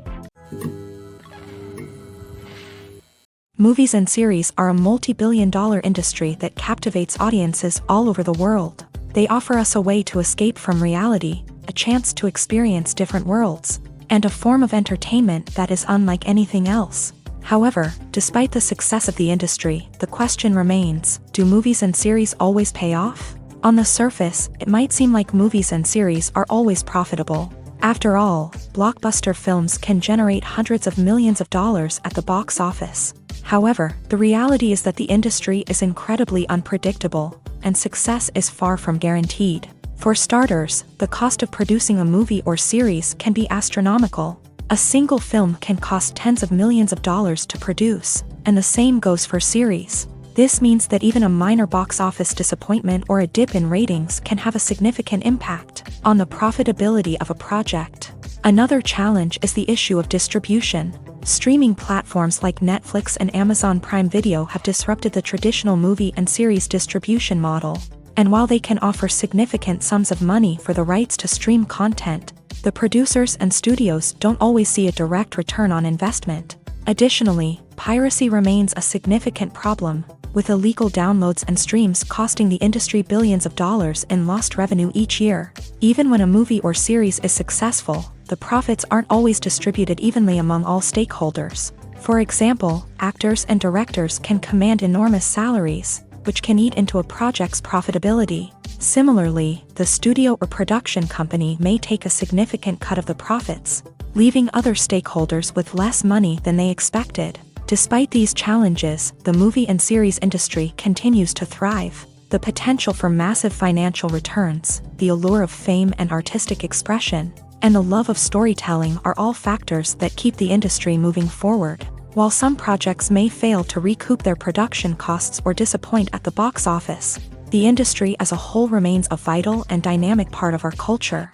Movies and series are a multi-billion-dollar industry that captivates audiences all over the world. They offer us a way to escape from reality, a chance to experience different worlds, and a form of entertainment that is unlike anything else. However, despite the success of the industry, the question remains, do movies and series always pay off? On the surface, it might seem like movies and series are always profitable. After all, blockbuster films can generate hundreds of millions of dollars at the box office. However, the reality is that the industry is incredibly unpredictable, and success is far from guaranteed. For starters, the cost of producing a movie or series can be astronomical. A single film can cost tens of millions of dollars to produce, and the same goes for series. This means that even a minor box office disappointment or a dip in ratings can have a significant impact on the profitability of a project. Another challenge is the issue of distribution. Streaming platforms like Netflix and Amazon Prime Video have disrupted the traditional movie and series distribution model. And while they can offer significant sums of money for the rights to stream content, the producers and studios don't always see a direct return on investment. Additionally, piracy remains a significant problem, with illegal downloads and streams costing the industry billions of dollars in lost revenue each year. Even when a movie or series is successful, the profits aren't always distributed evenly among all stakeholders. For example, actors and directors can command enormous salaries, which can eat into a project's profitability. Similarly, the studio or production company may take a significant cut of the profits, leaving other stakeholders with less money than they expected. Despite these challenges, the movie and series industry continues to thrive. The potential for massive financial returns, the allure of fame and artistic expression, and the love of storytelling are all factors that keep the industry moving forward. While some projects may fail to recoup their production costs or disappoint at the box office, the industry as a whole remains a vital and dynamic part of our culture.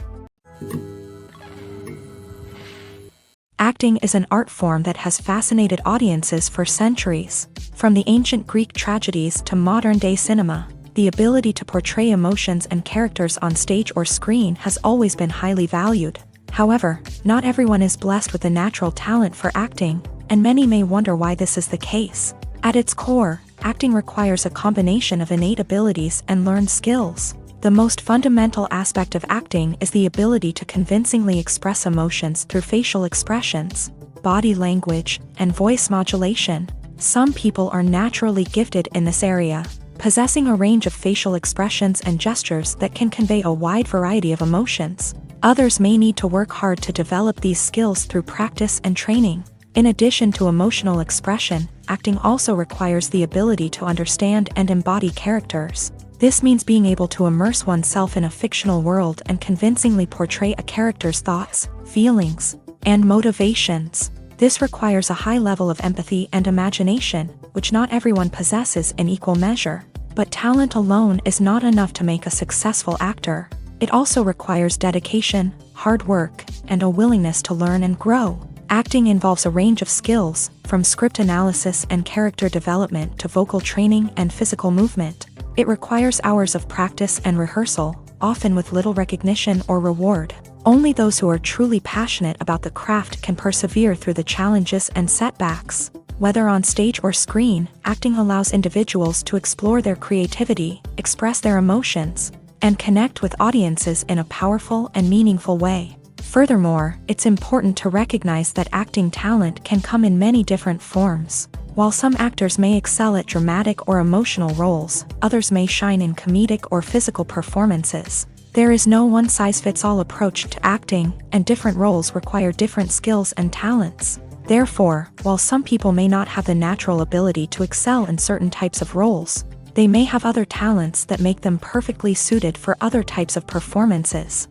Acting is an art form that has fascinated audiences for centuries. From the ancient Greek tragedies to modern-day cinema, the ability to portray emotions and characters on stage or screen has always been highly valued. However, not everyone is blessed with a natural talent for acting, and many may wonder why this is the case. At its core, acting requires a combination of innate abilities and learned skills. The most fundamental aspect of acting is the ability to convincingly express emotions through facial expressions, body language, and voice modulation. Some people are naturally gifted in this area, possessing a range of facial expressions and gestures that can convey a wide variety of emotions. Others may need to work hard to develop these skills through practice and training. In addition to emotional expression, acting also requires the ability to understand and embody characters. This means being able to immerse oneself in a fictional world and convincingly portray a character's thoughts, feelings, and motivations. This requires a high level of empathy and imagination, which not everyone possesses in equal measure. But talent alone is not enough to make a successful actor. It also requires dedication, hard work, and a willingness to learn and grow. Acting involves a range of skills, from script analysis and character development to vocal training and physical movement. It requires hours of practice and rehearsal, often with little recognition or reward. Only those who are truly passionate about the craft can persevere through the challenges and setbacks. Whether on stage or screen, acting allows individuals to explore their creativity, express their emotions, and connect with audiences in a powerful and meaningful way. Furthermore, it's important to recognize that acting talent can come in many different forms. While some actors may excel at dramatic or emotional roles, others may shine in comedic or physical performances. There is no one-size-fits-all approach to acting, and different roles require different skills and talents. Therefore, while some people may not have the natural ability to excel in certain types of roles, they may have other talents that make them perfectly suited for other types of performances.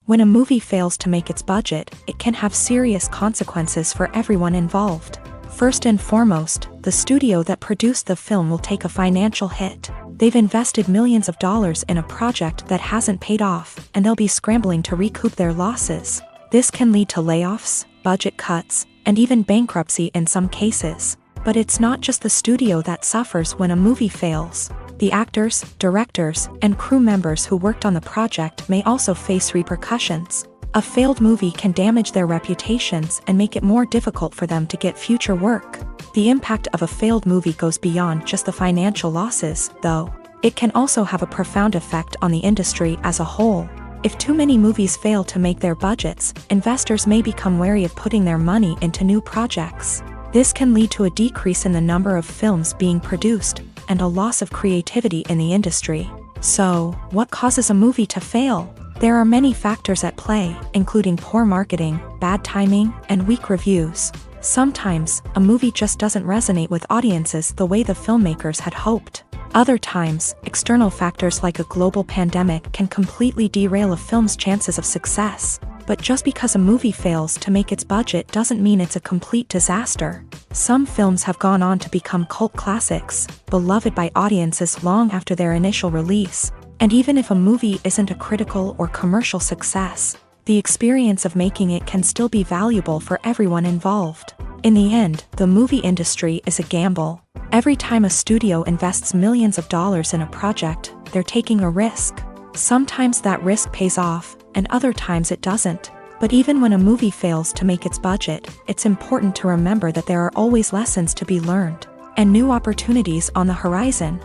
When a movie fails to make its budget, it can have serious consequences for everyone involved. First and foremost, the studio that produced the film will take a financial hit. They've invested millions of dollars in a project that hasn't paid off, and they'll be scrambling to recoup their losses. This can lead to layoffs, budget cuts, and even bankruptcy in some cases. But it's not just the studio that suffers when a movie fails. The actors, directors, and crew members who worked on the project may also face repercussions. A failed movie can damage their reputations and make it more difficult for them to get future work. The impact of a failed movie goes beyond just the financial losses, though. It can also have a profound effect on the industry as a whole. If too many movies fail to make their budgets, investors may become wary of putting their money into new projects. This can lead to a decrease in the number of films being produced, and a loss of creativity in the industry. So, what causes a movie to fail? There are many factors at play, including poor marketing, bad timing, and weak reviews. Sometimes, a movie just doesn't resonate with audiences the way the filmmakers had hoped. Other times, external factors like a global pandemic can completely derail a film's chances of success. But just because a movie fails to make its budget doesn't mean it's a complete disaster. Some films have gone on to become cult classics, beloved by audiences long after their initial release. And even if a movie isn't a critical or commercial success, the experience of making it can still be valuable for everyone involved. In the end, the movie industry is a gamble. Every time a studio invests millions of dollars in a project, they're taking a risk. Sometimes that risk pays off, and other times it doesn't. But even when a movie fails to make its budget, it's important to remember that there are always lessons to be learned, and new opportunities on the horizon.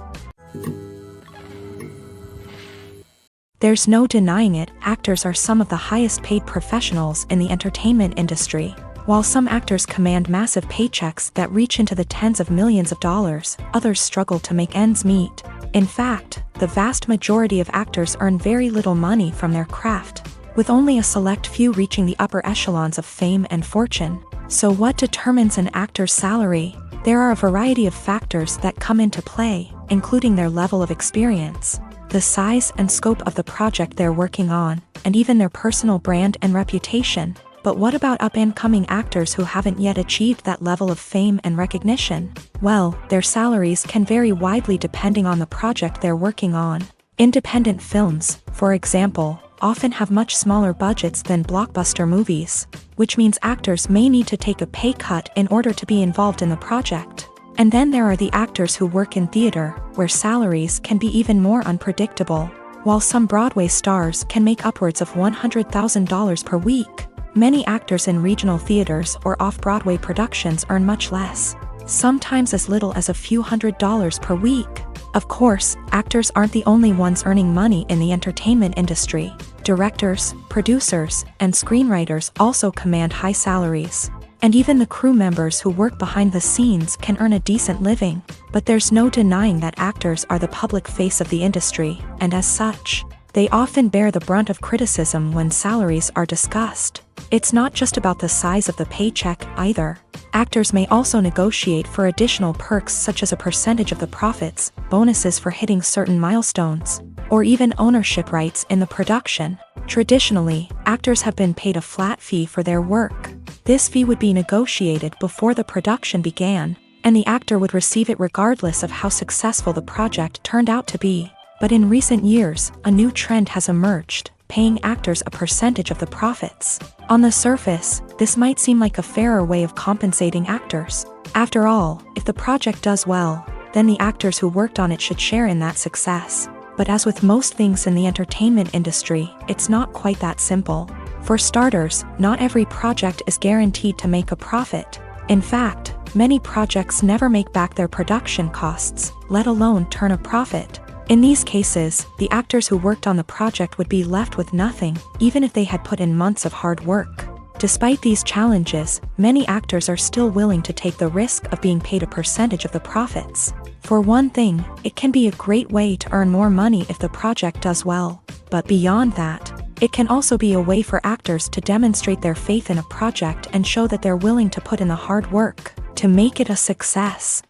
There's no denying it, actors are some of the highest paid professionals in the entertainment industry. While some actors command massive paychecks that reach into the tens of millions of dollars, others struggle to make ends meet. In fact, the vast majority of actors earn very little money from their craft, with only a select few reaching the upper echelons of fame and fortune. So what determines an actor's salary? There are a variety of factors that come into play, including their level of experience, the size and scope of the project they're working on, and even their personal brand and reputation. But what about up-and-coming actors who haven't yet achieved that level of fame and recognition? Well, their salaries can vary widely depending on the project they're working on. Independent films, for example, often have much smaller budgets than blockbuster movies, which means actors may need to take a pay cut in order to be involved in the project. And then there are the actors who work in theater, where salaries can be even more unpredictable. While some Broadway stars can make upwards of $100,000 per week, many actors in regional theaters or off-Broadway productions earn much less, sometimes as little as a few $100s per week. Of course, actors aren't the only ones earning money in the entertainment industry. Directors, producers, and screenwriters also command high salaries. And even the crew members who work behind the scenes can earn a decent living. But there's no denying that actors are the public face of the industry, and as such, they often bear the brunt of criticism when salaries are discussed. It's not just about the size of the paycheck, either. Actors may also negotiate for additional perks such as a percentage of the profits, bonuses for hitting certain milestones, or even ownership rights in the production. Traditionally, actors have been paid a flat fee for their work. This fee would be negotiated before the production began, and the actor would receive it regardless of how successful the project turned out to be. But in recent years, a new trend has emerged, paying actors a percentage of the profits. On the surface, this might seem like a fairer way of compensating actors. After all, if the project does well, then the actors who worked on it should share in that success. But as with most things in the entertainment industry, it's not quite that simple. For starters, not every project is guaranteed to make a profit. In fact, many projects never make back their production costs, let alone turn a profit. In these cases, the actors who worked on the project would be left with nothing, even if they had put in months of hard work. Despite these challenges, many actors are still willing to take the risk of being paid a percentage of the profits. For one thing, it can be a great way to earn more money if the project does well. But beyond that, it can also be a way for actors to demonstrate their faith in a project and show that they're willing to put in the hard work to make it a success.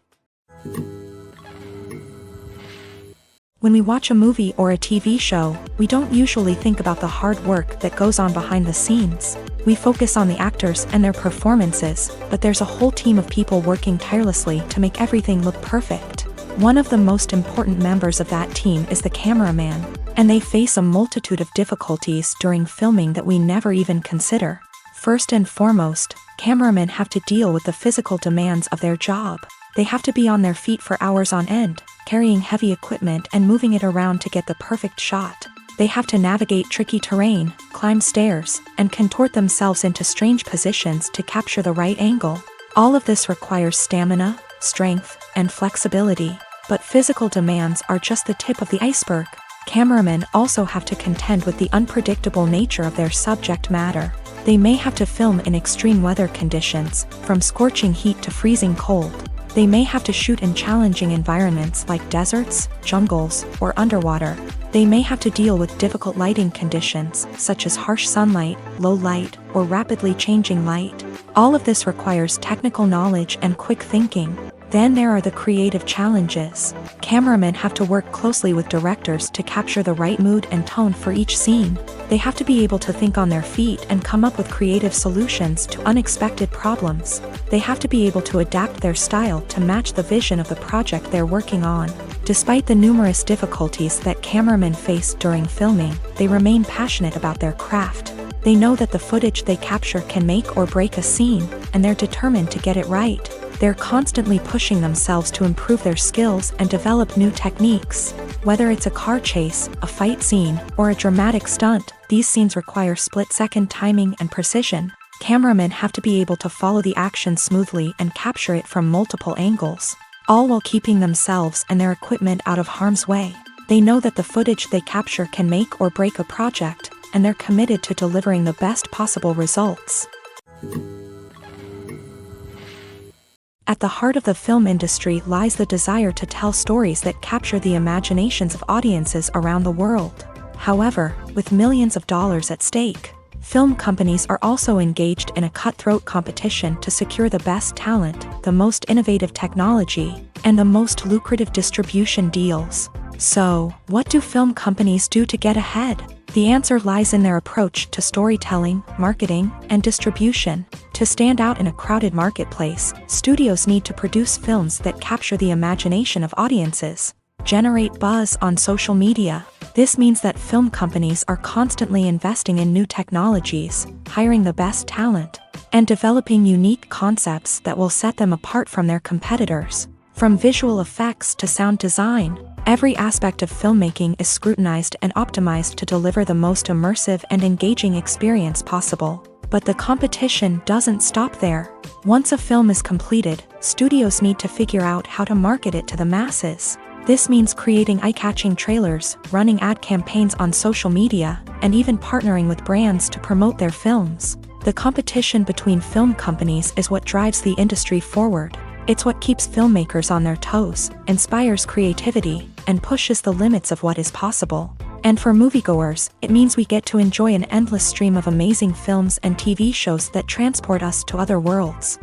When we watch a movie or a TV show, we don't usually think about the hard work that goes on behind the scenes. We focus on the actors and their performances, but there's a whole team of people working tirelessly to make everything look perfect. One of the most important members of that team is the cameraman, and they face a multitude of difficulties during filming that we never even consider. First and foremost, cameramen have to deal with the physical demands of their job. They have to be on their feet for hours on end, carrying heavy equipment and moving it around to get the perfect shot. They have to navigate tricky terrain, climb stairs, and contort themselves into strange positions to capture the right angle. All of this requires stamina, strength, and flexibility. But physical demands are just the tip of the iceberg. Cameramen also have to contend with the unpredictable nature of their subject matter. They may have to film in extreme weather conditions, from scorching heat to freezing cold. They may have to shoot in challenging environments like deserts, jungles, or underwater. They may have to deal with difficult lighting conditions, such as harsh sunlight, low light, or rapidly changing light. All of this requires technical knowledge and quick thinking. Then there are the creative challenges. Cameramen have to work closely with directors to capture the right mood and tone for each scene. They have to be able to think on their feet and come up with creative solutions to unexpected problems. They have to be able to adapt their style to match the vision of the project they're working on. Despite the numerous difficulties that cameramen face during filming, they remain passionate about their craft. They know that the footage they capture can make or break a scene, and they're determined to get it right. They're constantly pushing themselves to improve their skills and develop new techniques. Whether it's a car chase, a fight scene, or a dramatic stunt, these scenes require split-second timing and precision. Cameramen have to be able to follow the action smoothly and capture it from multiple angles, all while keeping themselves and their equipment out of harm's way. They know that the footage they capture can make or break a project, and they're committed to delivering the best possible results. At the heart of the film industry lies the desire to tell stories that capture the imaginations of audiences around the world. However, with millions of dollars at stake, film companies are also engaged in a cutthroat competition to secure the best talent, the most innovative technology, and the most lucrative distribution deals. So, what do film companies do to get ahead? The answer lies in their approach to storytelling, marketing, and distribution. To stand out in a crowded marketplace, studios need to produce films that capture the imagination of audiences, generate buzz on social media. This means that film companies are constantly investing in new technologies, hiring the best talent, and developing unique concepts that will set them apart from their competitors. From visual effects to sound design, every aspect of filmmaking is scrutinized and optimized to deliver the most immersive and engaging experience possible. But the competition doesn't stop there. Once a film is completed, studios need to figure out how to market it to the masses. This means creating eye-catching trailers, running ad campaigns on social media, and even partnering with brands to promote their films. The competition between film companies is what drives the industry forward. It's what keeps filmmakers on their toes, inspires creativity, and pushes the limits of what is possible. And for moviegoers, it means we get to enjoy an endless stream of amazing films and TV shows that transport us to other worlds.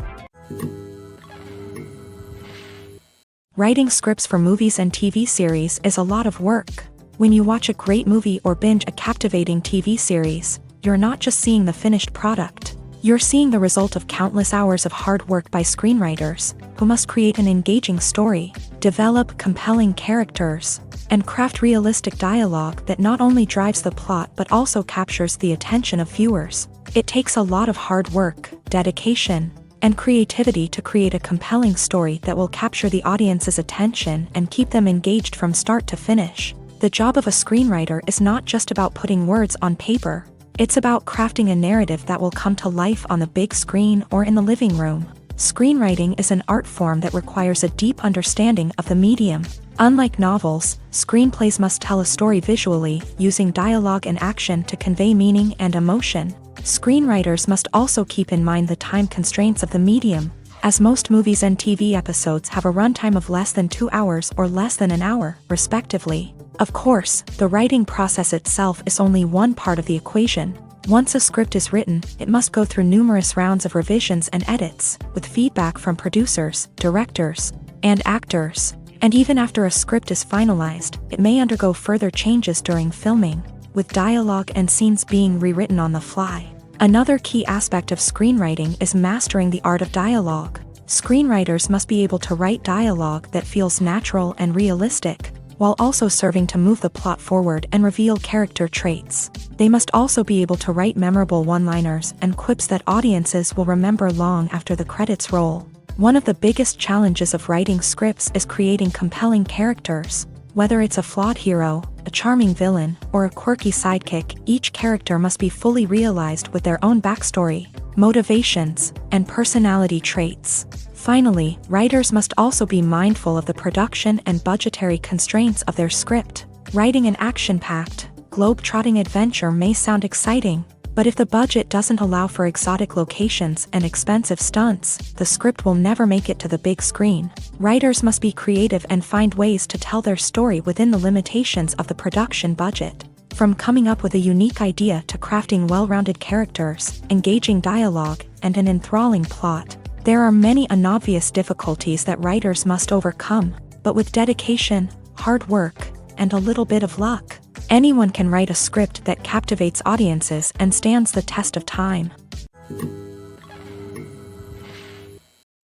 Writing scripts for movies and TV series is a lot of work. When you watch a great movie or binge a captivating TV series, you're not just seeing the finished product. You're seeing the result of countless hours of hard work by screenwriters, who must create an engaging story, develop compelling characters, and craft realistic dialogue that not only drives the plot but also captures the attention of viewers. It takes a lot of hard work, dedication, and creativity to create a compelling story that will capture the audience's attention and keep them engaged from start to finish. The job of a screenwriter is not just about putting words on paper. It's about crafting a narrative that will come to life on the big screen or in the living room. Screenwriting is an art form that requires a deep understanding of the medium. Unlike novels, screenplays must tell a story visually, using dialogue and action to convey meaning and emotion. Screenwriters must also keep in mind the time constraints of the medium, as most movies and TV episodes have a runtime of less than 2 hours or less than an hour, respectively. Of course, the writing process itself is only one part of the equation. Once a script is written, it must go through numerous rounds of revisions and edits, with feedback from producers, directors, and actors. And even after a script is finalized, it may undergo further changes during filming, with dialogue and scenes being rewritten on the fly. Another key aspect of screenwriting is mastering the art of dialogue. Screenwriters must be able to write dialogue that feels natural and realistic, while also serving to move the plot forward and reveal character traits. They must also be able to write memorable one-liners and quips that audiences will remember long after the credits roll. One of the biggest challenges of writing scripts is creating compelling characters. Whether it's a flawed hero, a charming villain, or a quirky sidekick, each character must be fully realized with their own backstory, motivations, and personality traits. Finally, writers must also be mindful of the production and budgetary constraints of their script. Writing an action-packed, globe-trotting adventure may sound exciting, But if the budget doesn't allow for exotic locations and expensive stunts, the script will never make it to the big screen. Writers must be creative and find ways to tell their story within the limitations of the production budget. From coming up with a unique idea to crafting well-rounded characters, engaging dialogue, and an enthralling plot, there are many unobvious difficulties that writers must overcome, but with dedication, hard work, and a little bit of luck, anyone can write a script that captivates audiences and stands the test of time.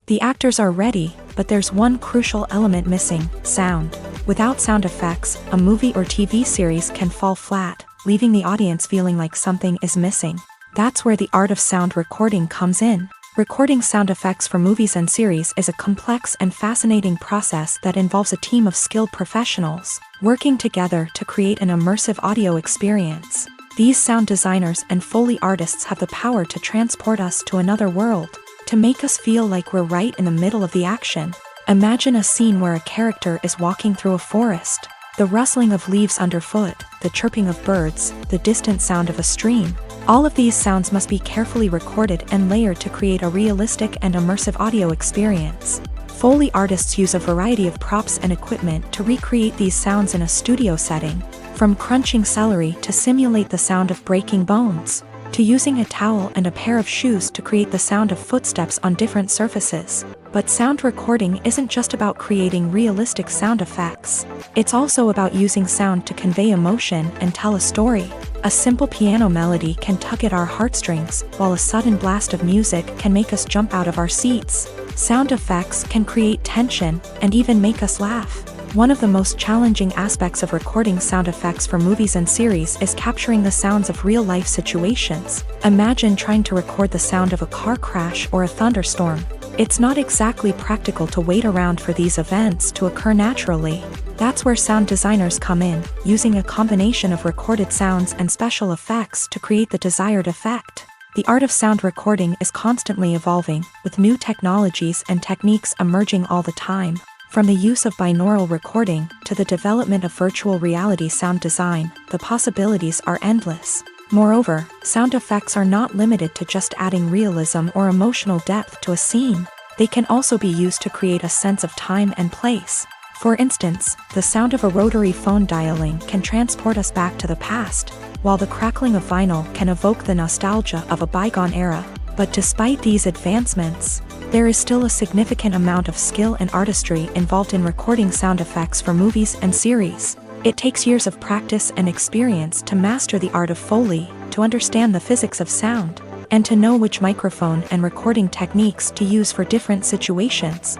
The actors are ready, but there's one crucial element missing: sound. Without sound effects, a movie or TV series can fall flat, leaving the audience feeling like something is missing. That's where the art of sound recording comes in. Recording sound effects for movies and series is a complex and fascinating process that involves a team of skilled professionals working together to create an immersive audio experience. These sound designers and Foley artists have the power to transport us to another world, to make us feel like we're right in the middle of the action. Imagine a scene where a character is walking through a forest. The rustling of leaves underfoot, the chirping of birds, the distant sound of a stream. All of these sounds must be carefully recorded and layered to create a realistic and immersive audio experience. Foley artists use a variety of props and equipment to recreate these sounds in a studio setting, from crunching celery to simulate the sound of breaking bones, to using a towel and a pair of shoes to create the sound of footsteps on different surfaces. But sound recording isn't just about creating realistic sound effects. It's also about using sound to convey emotion and tell a story. A simple piano melody can tug at our heartstrings, while a sudden blast of music can make us jump out of our seats. Sound effects can create tension and even make us laugh. One of the most challenging aspects of recording sound effects for movies and series is capturing the sounds of real-life situations. Imagine trying to record the sound of a car crash or a thunderstorm. It's not exactly practical to wait around for these events to occur naturally. That's where sound designers come in, using a combination of recorded sounds and special effects to create the desired effect. The art of sound recording is constantly evolving, with new technologies and techniques emerging all the time. From the use of binaural recording to the development of virtual reality sound design, the possibilities are endless. Moreover, sound effects are not limited to just adding realism or emotional depth to a scene. They can also be used to create a sense of time and place. For instance, the sound of a rotary phone dialing can transport us back to the past, while the crackling of vinyl can evoke the nostalgia of a bygone era. But despite these advancements, there is still a significant amount of skill and artistry involved in recording sound effects for movies and series. It takes years of practice and experience to master the art of Foley, to understand the physics of sound, and to know which microphone and recording techniques to use for different situations.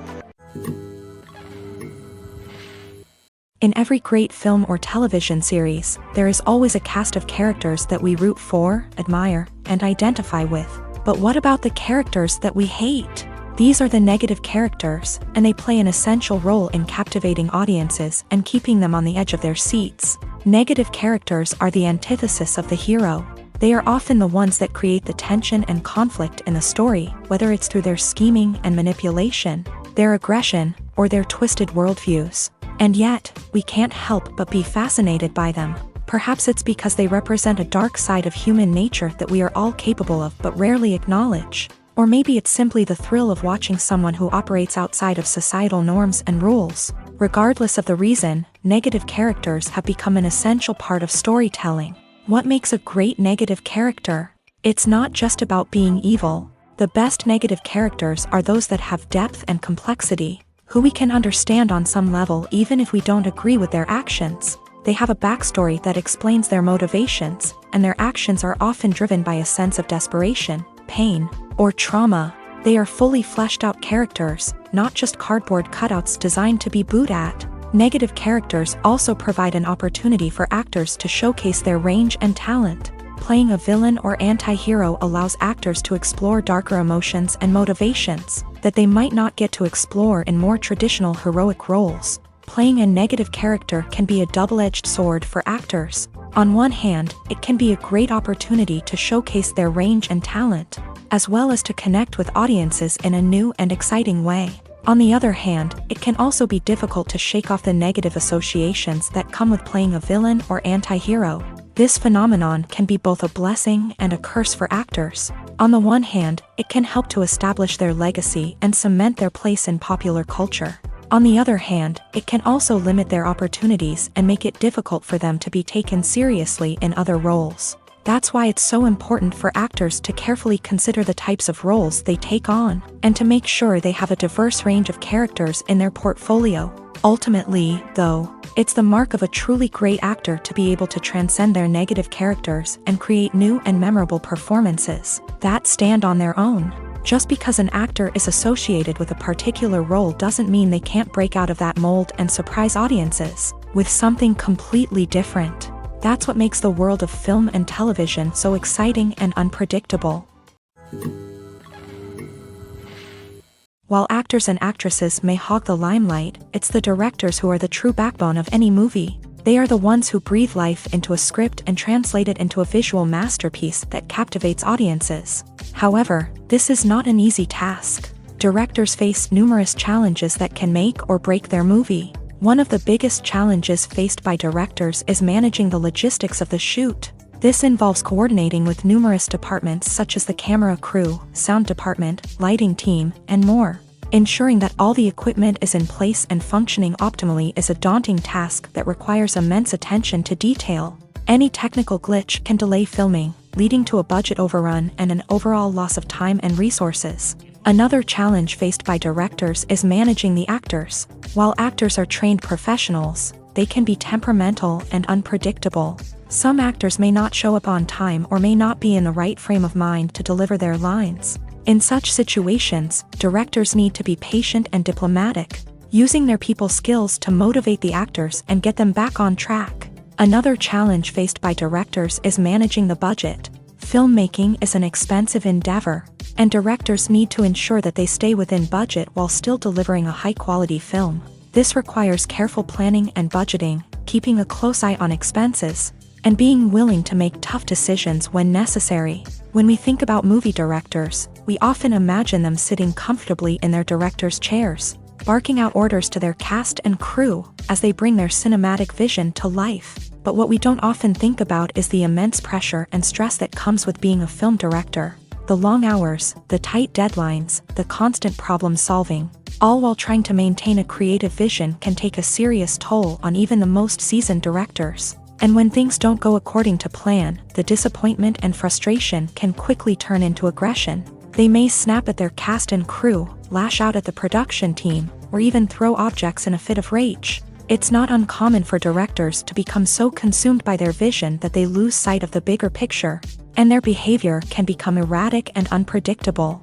In every great film or television series, there is always a cast of characters that we root for, admire, and identify with. But what about the characters that we hate? These are the negative characters, and they play an essential role in captivating audiences and keeping them on the edge of their seats. Negative characters are the antithesis of the hero. They are often the ones that create the tension and conflict in the story, whether it's through their scheming and manipulation, their aggression, or their twisted worldviews. And yet, we can't help but be fascinated by them. Perhaps it's because they represent a dark side of human nature that we are all capable of but rarely acknowledge. Or maybe it's simply the thrill of watching someone who operates outside of societal norms and rules. Regardless of the reason, negative characters have become an essential part of storytelling. What makes a great negative character? It's not just about being evil. The best negative characters are those that have depth and complexity, who we can understand on some level even if we don't agree with their actions. They have a backstory that explains their motivations, and their actions are often driven by a sense of desperation, pain, or trauma. They are fully fleshed out characters, not just cardboard cutouts designed to be booed at. Negative characters also provide an opportunity for actors to showcase their range and talent. Playing a villain or anti-hero allows actors to explore darker emotions and motivations that they might not get to explore in more traditional heroic roles. Playing a negative character can be a double-edged sword for actors. On one hand, it can be a great opportunity to showcase their range and talent, as well as to connect with audiences in a new and exciting way. On the other hand, it can also be difficult to shake off the negative associations that come with playing a villain or anti-hero. This phenomenon can be both a blessing and a curse for actors. On the one hand, it can help to establish their legacy and cement their place in popular culture. On the other hand, it can also limit their opportunities and make it difficult for them to be taken seriously in other roles. That's why it's so important for actors to carefully consider the types of roles they take on, and to make sure they have a diverse range of characters in their portfolio. Ultimately, though, it's the mark of a truly great actor to be able to transcend their negative characters and create new and memorable performances that stand on their own. Just because an actor is associated with a particular role doesn't mean they can't break out of that mold and surprise audiences with something completely different. That's what makes the world of film and television so exciting and unpredictable. While actors and actresses may hog the limelight, it's the directors who are the true backbone of any movie. They are the ones who breathe life into a script and translate it into a visual masterpiece that captivates audiences. However, this is not an easy task. Directors face numerous challenges that can make or break their movie. One of the biggest challenges faced by directors is managing the logistics of the shoot. This involves coordinating with numerous departments such as the camera crew, sound department, lighting team, and more. Ensuring that all the equipment is in place and functioning optimally is a daunting task that requires immense attention to detail. Any technical glitch can delay filming, leading to a budget overrun and an overall loss of time and resources. Another challenge faced by directors is managing the actors. While actors are trained professionals, they can be temperamental and unpredictable. Some actors may not show up on time or may not be in the right frame of mind to deliver their lines. In such situations, directors need to be patient and diplomatic, using their people skills to motivate the actors and get them back on track. Another challenge faced by directors is managing the budget. Filmmaking is an expensive endeavor, and directors need to ensure that they stay within budget while still delivering a high-quality film. This requires careful planning and budgeting, keeping a close eye on expenses, and being willing to make tough decisions when necessary. When we think about movie directors, we often imagine them sitting comfortably in their director's chairs, barking out orders to their cast and crew as they bring their cinematic vision to life. But what we don't often think about is the immense pressure and stress that comes with being a film director. The long hours, the tight deadlines, the constant problem solving, all while trying to maintain a creative vision can take a serious toll on even the most seasoned directors. And when things don't go according to plan, the disappointment and frustration can quickly turn into aggression. They may snap at their cast and crew, lash out at the production team, or even throw objects in a fit of rage. It's not uncommon for directors to become so consumed by their vision that they lose sight of the bigger picture, and their behavior can become erratic and unpredictable.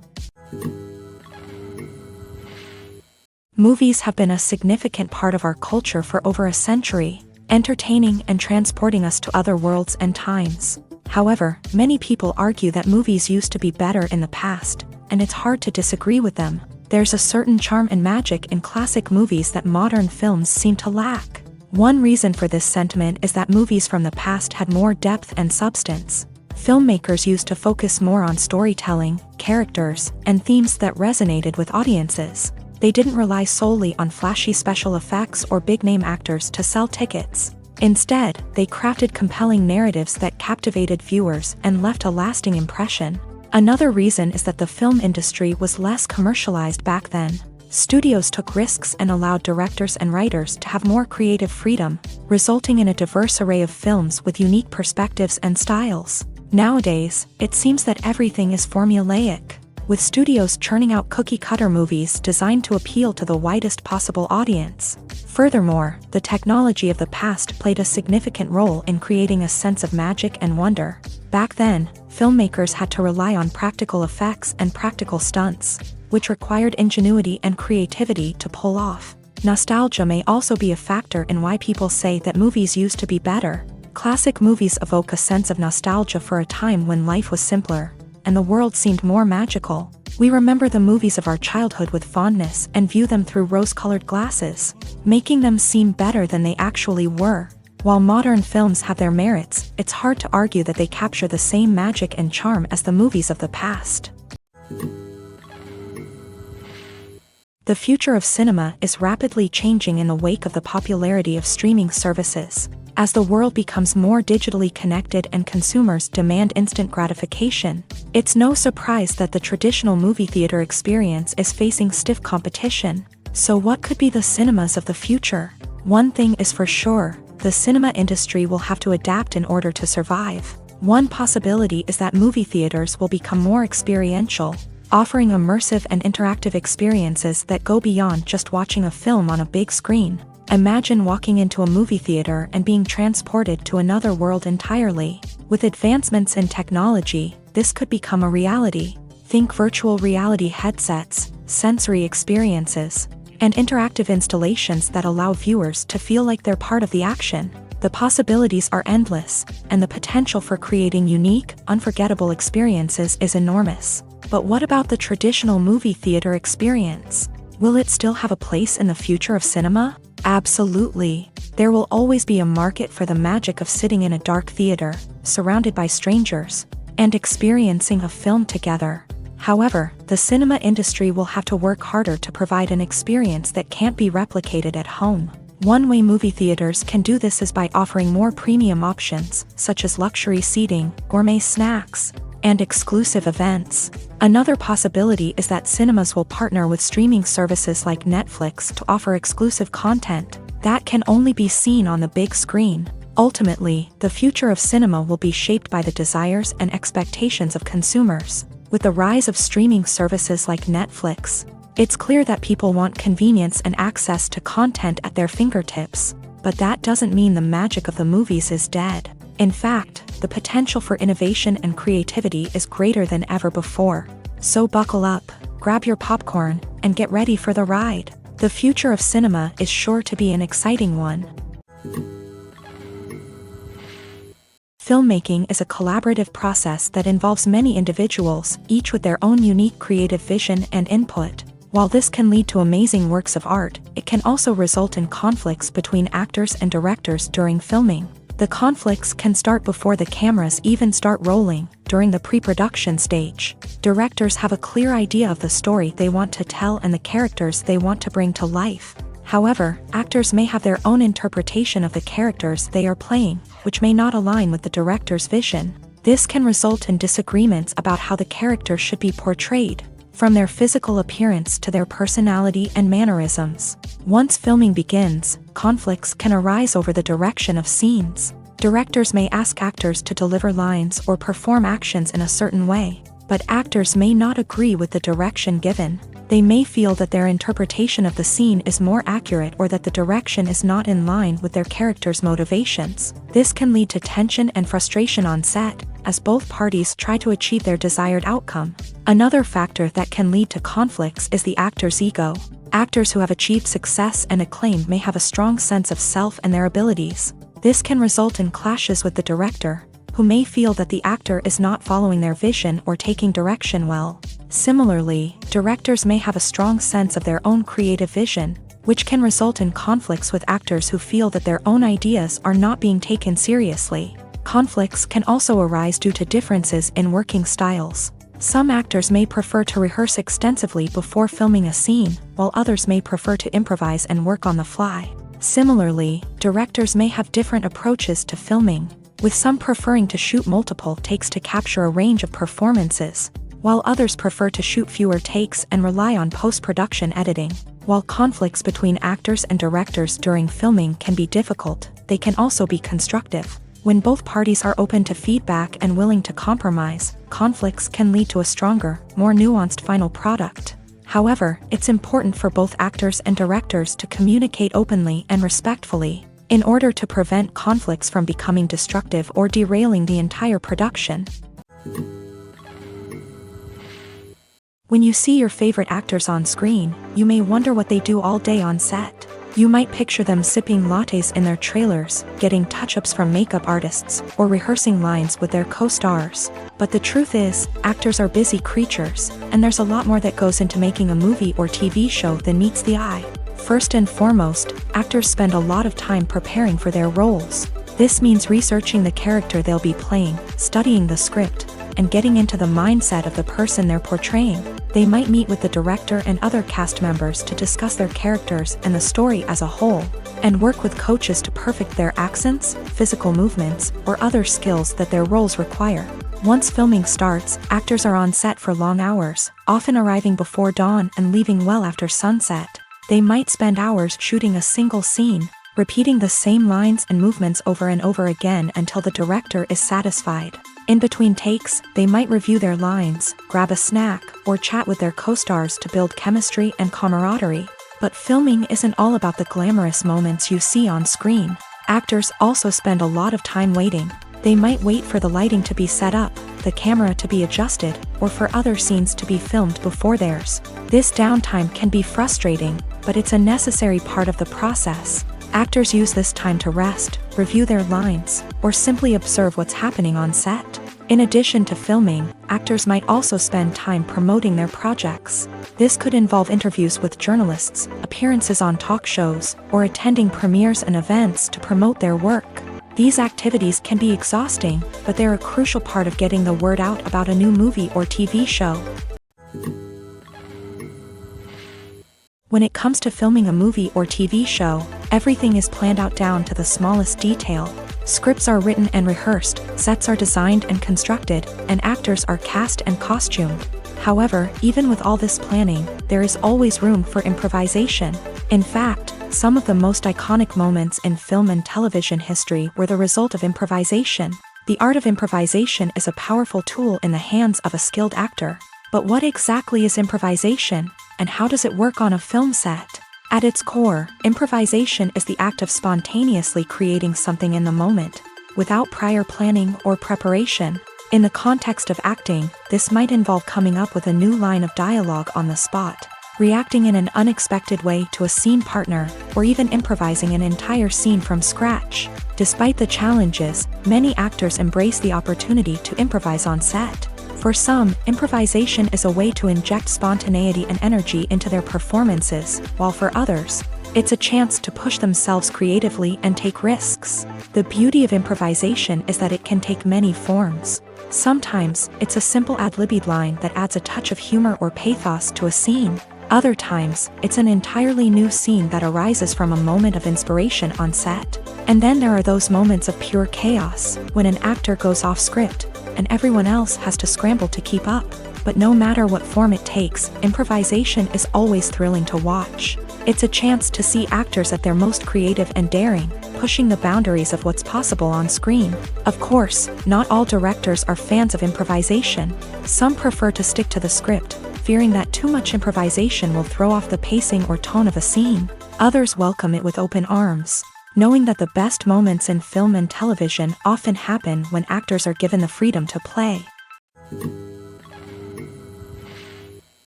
Movies have been a significant part of our culture for over a century, entertaining and transporting us to other worlds and times. However, many people argue that movies used to be better in the past, and it's hard to disagree with them. There's a certain charm and magic in classic movies that modern films seem to lack. One reason for this sentiment is that movies from the past had more depth and substance. Filmmakers used to focus more on storytelling, characters, and themes that resonated with audiences. They didn't rely solely on flashy special effects or big-name actors to sell tickets. Instead, they crafted compelling narratives that captivated viewers and left a lasting impression. Another reason is that the film industry was less commercialized back then. Studios took risks and allowed directors and writers to have more creative freedom, resulting in a diverse array of films with unique perspectives and styles. Nowadays, it seems that everything is formulaic, with studios churning out cookie-cutter movies designed to appeal to the widest possible audience. Furthermore, the technology of the past played a significant role in creating a sense of magic and wonder. Back then, filmmakers had to rely on practical effects and practical stunts, which required ingenuity and creativity to pull off. Nostalgia may also be a factor in why people say that movies used to be better. Classic movies evoke a sense of nostalgia for a time when life was simpler, and the world seemed more magical. We remember the movies of our childhood with fondness and view them through rose-colored glasses, making them seem better than they actually were. While modern films have their merits, it's hard to argue that they capture the same magic and charm as the movies of the past. The future of cinema is rapidly changing in the wake of the popularity of streaming services. As the world becomes more digitally connected and consumers demand instant gratification, it's no surprise that the traditional movie theater experience is facing stiff competition. So what could be the cinemas of the future? One thing is for sure, the cinema industry will have to adapt in order to survive. One possibility is that movie theaters will become more experiential, offering immersive and interactive experiences that go beyond just watching a film on a big screen. Imagine walking into a movie theater and being transported to another world entirely. With advancements in technology, this could become a reality. Think virtual reality headsets, sensory experiences, and interactive installations that allow viewers to feel like they're part of the action. The possibilities are endless, and the potential for creating unique, unforgettable experiences is enormous. But what about the traditional movie theater experience? Will it still have a place in the future of cinema? Absolutely. There will always be a market for the magic of sitting in a dark theater, surrounded by strangers, and experiencing a film together. However, the cinema industry will have to work harder to provide an experience that can't be replicated at home. One way movie theaters can do this is by offering more premium options, such as luxury seating, gourmet snacks, and exclusive events. Another possibility is that cinemas will partner with streaming services like Netflix to offer exclusive content that can only be seen on the big screen. Ultimately, the future of cinema will be shaped by the desires and expectations of consumers. With the rise of streaming services like Netflix, it's clear that people want convenience and access to content at their fingertips. But that doesn't mean the magic of the movies is dead. In fact, the potential for innovation and creativity is greater than ever before. So buckle up, grab your popcorn, and get ready for the ride. The future of cinema is sure to be an exciting one. Filmmaking is a collaborative process that involves many individuals, each with their own unique creative vision and input. While this can lead to amazing works of art, it can also result in conflicts between actors and directors during filming. The conflicts can start before the cameras even start rolling, during the pre-production stage. Directors have a clear idea of the story they want to tell and the characters they want to bring to life. However, actors may have their own interpretation of the characters they are playing, which may not align with the director's vision. This can result in disagreements about how the character should be portrayed, from their physical appearance to their personality and mannerisms. Once filming begins, conflicts can arise over the direction of scenes. Directors may ask actors to deliver lines or perform actions in a certain way, but actors may not agree with the direction given. They may feel that their interpretation of the scene is more accurate or that the direction is not in line with their character's motivations. This can lead to tension and frustration on set, as both parties try to achieve their desired outcome. Another factor that can lead to conflicts is the actor's ego. Actors who have achieved success and acclaim may have a strong sense of self and their abilities. This can result in clashes with the director, who may feel that the actor is not following their vision or taking direction well. Similarly, directors may have a strong sense of their own creative vision, which can result in conflicts with actors who feel that their own ideas are not being taken seriously. Conflicts can also arise due to differences in working styles. Some actors may prefer to rehearse extensively before filming a scene, while others may prefer to improvise and work on the fly. Similarly, directors may have different approaches to filming, with some preferring to shoot multiple takes to capture a range of performances, while others prefer to shoot fewer takes and rely on post-production editing. While conflicts between actors and directors during filming can be difficult, they can also be constructive. When both parties are open to feedback and willing to compromise, conflicts can lead to a stronger, more nuanced final product. However, it's important for both actors and directors to communicate openly and respectfully, in order to prevent conflicts from becoming destructive or derailing the entire production. When you see your favorite actors on screen, you may wonder what they do all day on set. You might picture them sipping lattes in their trailers, getting touch-ups from makeup artists, or rehearsing lines with their co-stars. But the truth is, actors are busy creatures, and there's a lot more that goes into making a movie or TV show than meets the eye. First and foremost, actors spend a lot of time preparing for their roles. This means researching the character they'll be playing, studying the script, and getting into the mindset of the person they're portraying. They might meet with the director and other cast members to discuss their characters and the story as a whole. and work with coaches to perfect their accents, physical movements, or other skills that their roles require. Once filming starts, actors are on set for long hours, often arriving before dawn and leaving well after sunset. They might spend hours shooting a single scene, repeating the same lines and movements over and over again until the director is satisfied. In between takes, they might review their lines, grab a snack, or chat with their co-stars to build chemistry and camaraderie. But filming isn't all about the glamorous moments you see on screen. Actors also spend a lot of time waiting. They might wait for the lighting to be set up, the camera to be adjusted, or for other scenes to be filmed before theirs. This downtime can be frustrating, but it's a necessary part of the process. Actors use this time to rest, review their lines, or simply observe what's happening on set. In addition to filming, actors might also spend time promoting their projects. This could involve interviews with journalists, appearances on talk shows, or attending premieres and events to promote their work. These activities can be exhausting, but they're a crucial part of getting the word out about a new movie or TV show. When it comes to filming a movie or TV show, everything is planned out down to the smallest detail. Scripts are written and rehearsed, sets are designed and constructed, and actors are cast and costumed. However, even with all this planning, there is always room for improvisation. In fact, some of the most iconic moments in film and television history were the result of improvisation. The art of improvisation is a powerful tool in the hands of a skilled actor. But what exactly is improvisation, and how does it work on a film set? At its core, improvisation is the act of spontaneously creating something in the moment, without prior planning or preparation. In the context of acting, this might involve coming up with a new line of dialogue on the spot, reacting in an unexpected way to a scene partner, or even improvising an entire scene from scratch. Despite the challenges, many actors embrace the opportunity to improvise on set. For some, improvisation is a way to inject spontaneity and energy into their performances, while for others, it's a chance to push themselves creatively and take risks. The beauty of improvisation is that it can take many forms. Sometimes, it's a simple ad-libbed line that adds a touch of humor or pathos to a scene. Other times, it's an entirely new scene that arises from a moment of inspiration on set. And then there are those moments of pure chaos, when an actor goes off script, and everyone else has to scramble to keep up. But no matter what form it takes, improvisation is always thrilling to watch. It's a chance to see actors at their most creative and daring, pushing the boundaries of what's possible on screen. Of course, not all directors are fans of improvisation. Some prefer to stick to the script, fearing that too much improvisation will throw off the pacing or tone of a scene. Others welcome it with open arms, knowing that the best moments in film and television often happen when actors are given the freedom to play.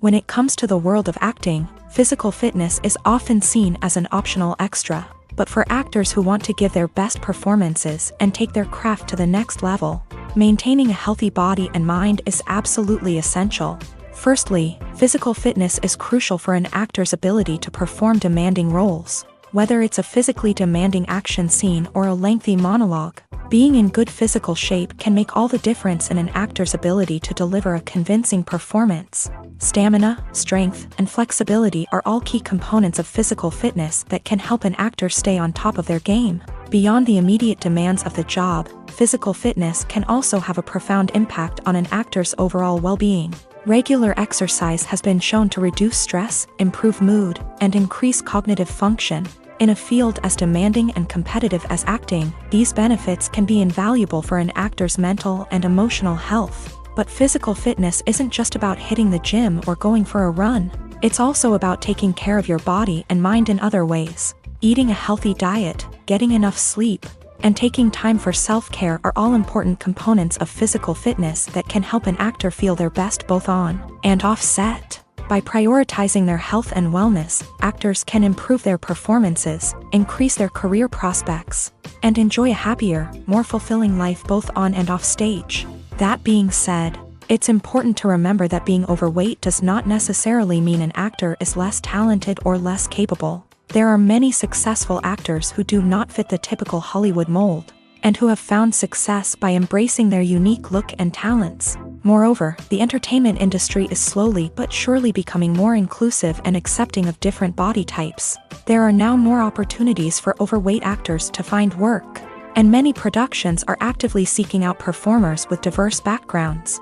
When it comes to the world of acting, physical fitness is often seen as an optional extra. But for actors who want to give their best performances and take their craft to the next level, maintaining a healthy body and mind is absolutely essential. Firstly, physical fitness is crucial for an actor's ability to perform demanding roles. Whether it's a physically demanding action scene or a lengthy monologue, being in good physical shape can make all the difference in an actor's ability to deliver a convincing performance. Stamina, strength, and flexibility are all key components of physical fitness that can help an actor stay on top of their game. Beyond the immediate demands of the job, physical fitness can also have a profound impact on an actor's overall well-being. Regular exercise has been shown to reduce stress, improve mood, and increase cognitive function. In a field as demanding and competitive as acting, these benefits can be invaluable for an actor's mental and emotional health. But physical fitness isn't just about hitting the gym or going for a run. It's also about taking care of your body and mind in other ways. Eating a healthy diet, getting enough sleep, and taking time for self-care are all important components of physical fitness that can help an actor feel their best both on and off set. By prioritizing their health and wellness, actors can improve their performances, increase their career prospects, and enjoy a happier, more fulfilling life both on and off stage. That being said, it's important to remember that being overweight does not necessarily mean an actor is less talented or less capable. There are many successful actors who do not fit the typical Hollywood mold, and who have found success by embracing their unique look and talents. Moreover, the entertainment industry is slowly but surely becoming more inclusive and accepting of different body types. There are now more opportunities for overweight actors to find work, and many productions are actively seeking out performers with diverse backgrounds.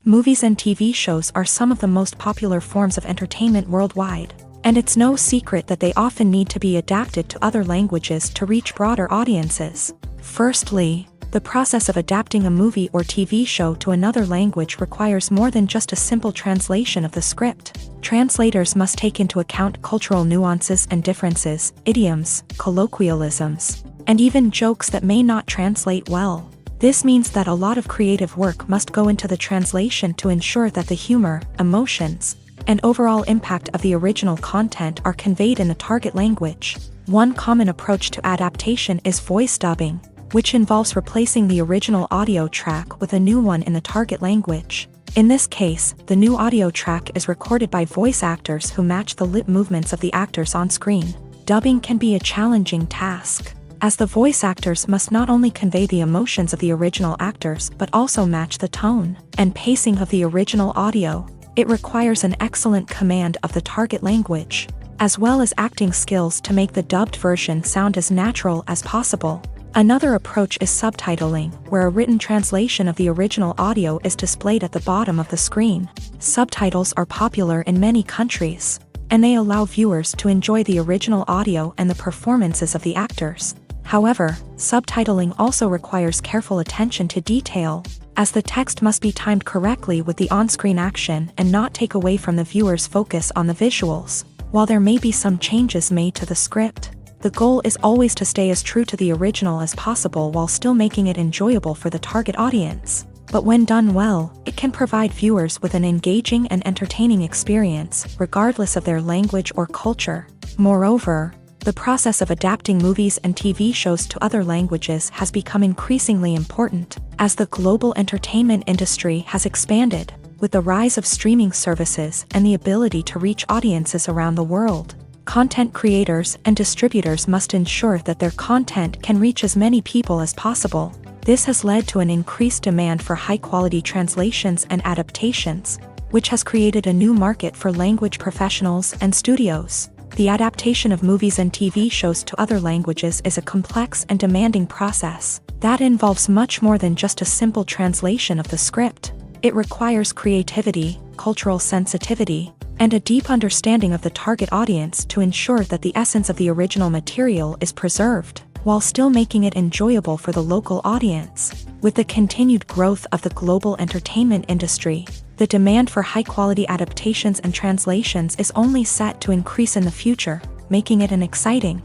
Movies and TV shows are some of the most popular forms of entertainment worldwide, and it's no secret that they often need to be adapted to other languages to reach broader audiences. Firstly, the process of adapting a movie or TV show to another language requires more than just a simple translation of the script. Translators must take into account cultural nuances and differences, idioms, colloquialisms, and even jokes that may not translate well. This means that a lot of creative work must go into the translation to ensure that the humor, emotions, and overall impact of the original content are conveyed in the target language. One common approach to adaptation is voice dubbing, which involves replacing the original audio track with a new one in the target language. In this case, the new audio track is recorded by voice actors who match the lip movements of the actors on screen. Dubbing can be a challenging task, as the voice actors must not only convey the emotions of the original actors but also match the tone and pacing of the original audio. It requires an excellent command of the target language, as well as acting skills to make the dubbed version sound as natural as possible. Another approach is subtitling, where a written translation of the original audio is displayed at the bottom of the screen. Subtitles are popular in many countries, and they allow viewers to enjoy the original audio and the performances of the actors. However, subtitling also requires careful attention to detail, as the text must be timed correctly with the on-screen action and not take away from the viewer's focus on the visuals. While there may be some changes made to the script, the goal is always to stay as true to the original as possible while still making it enjoyable for the target audience. But when done well, it can provide viewers with an engaging and entertaining experience, regardless of their language or culture. Moreover, the process of adapting movies and TV shows to other languages has become increasingly important, as the global entertainment industry has expanded, with the rise of streaming services and the ability to reach audiences around the world. Content creators and distributors must ensure that their content can reach as many people as possible. This has led to an increased demand for high-quality translations and adaptations, which has created a new market for language professionals and studios. The adaptation of movies and TV shows to other languages is a complex and demanding process that involves much more than just a simple translation of the script. It requires creativity, cultural sensitivity, and a deep understanding of the target audience to ensure that the essence of the original material is preserved, while still making it enjoyable for the local audience. With the continued growth of the global entertainment industry, the demand for high-quality adaptations and translations is only set to increase in the future, making it an exciting.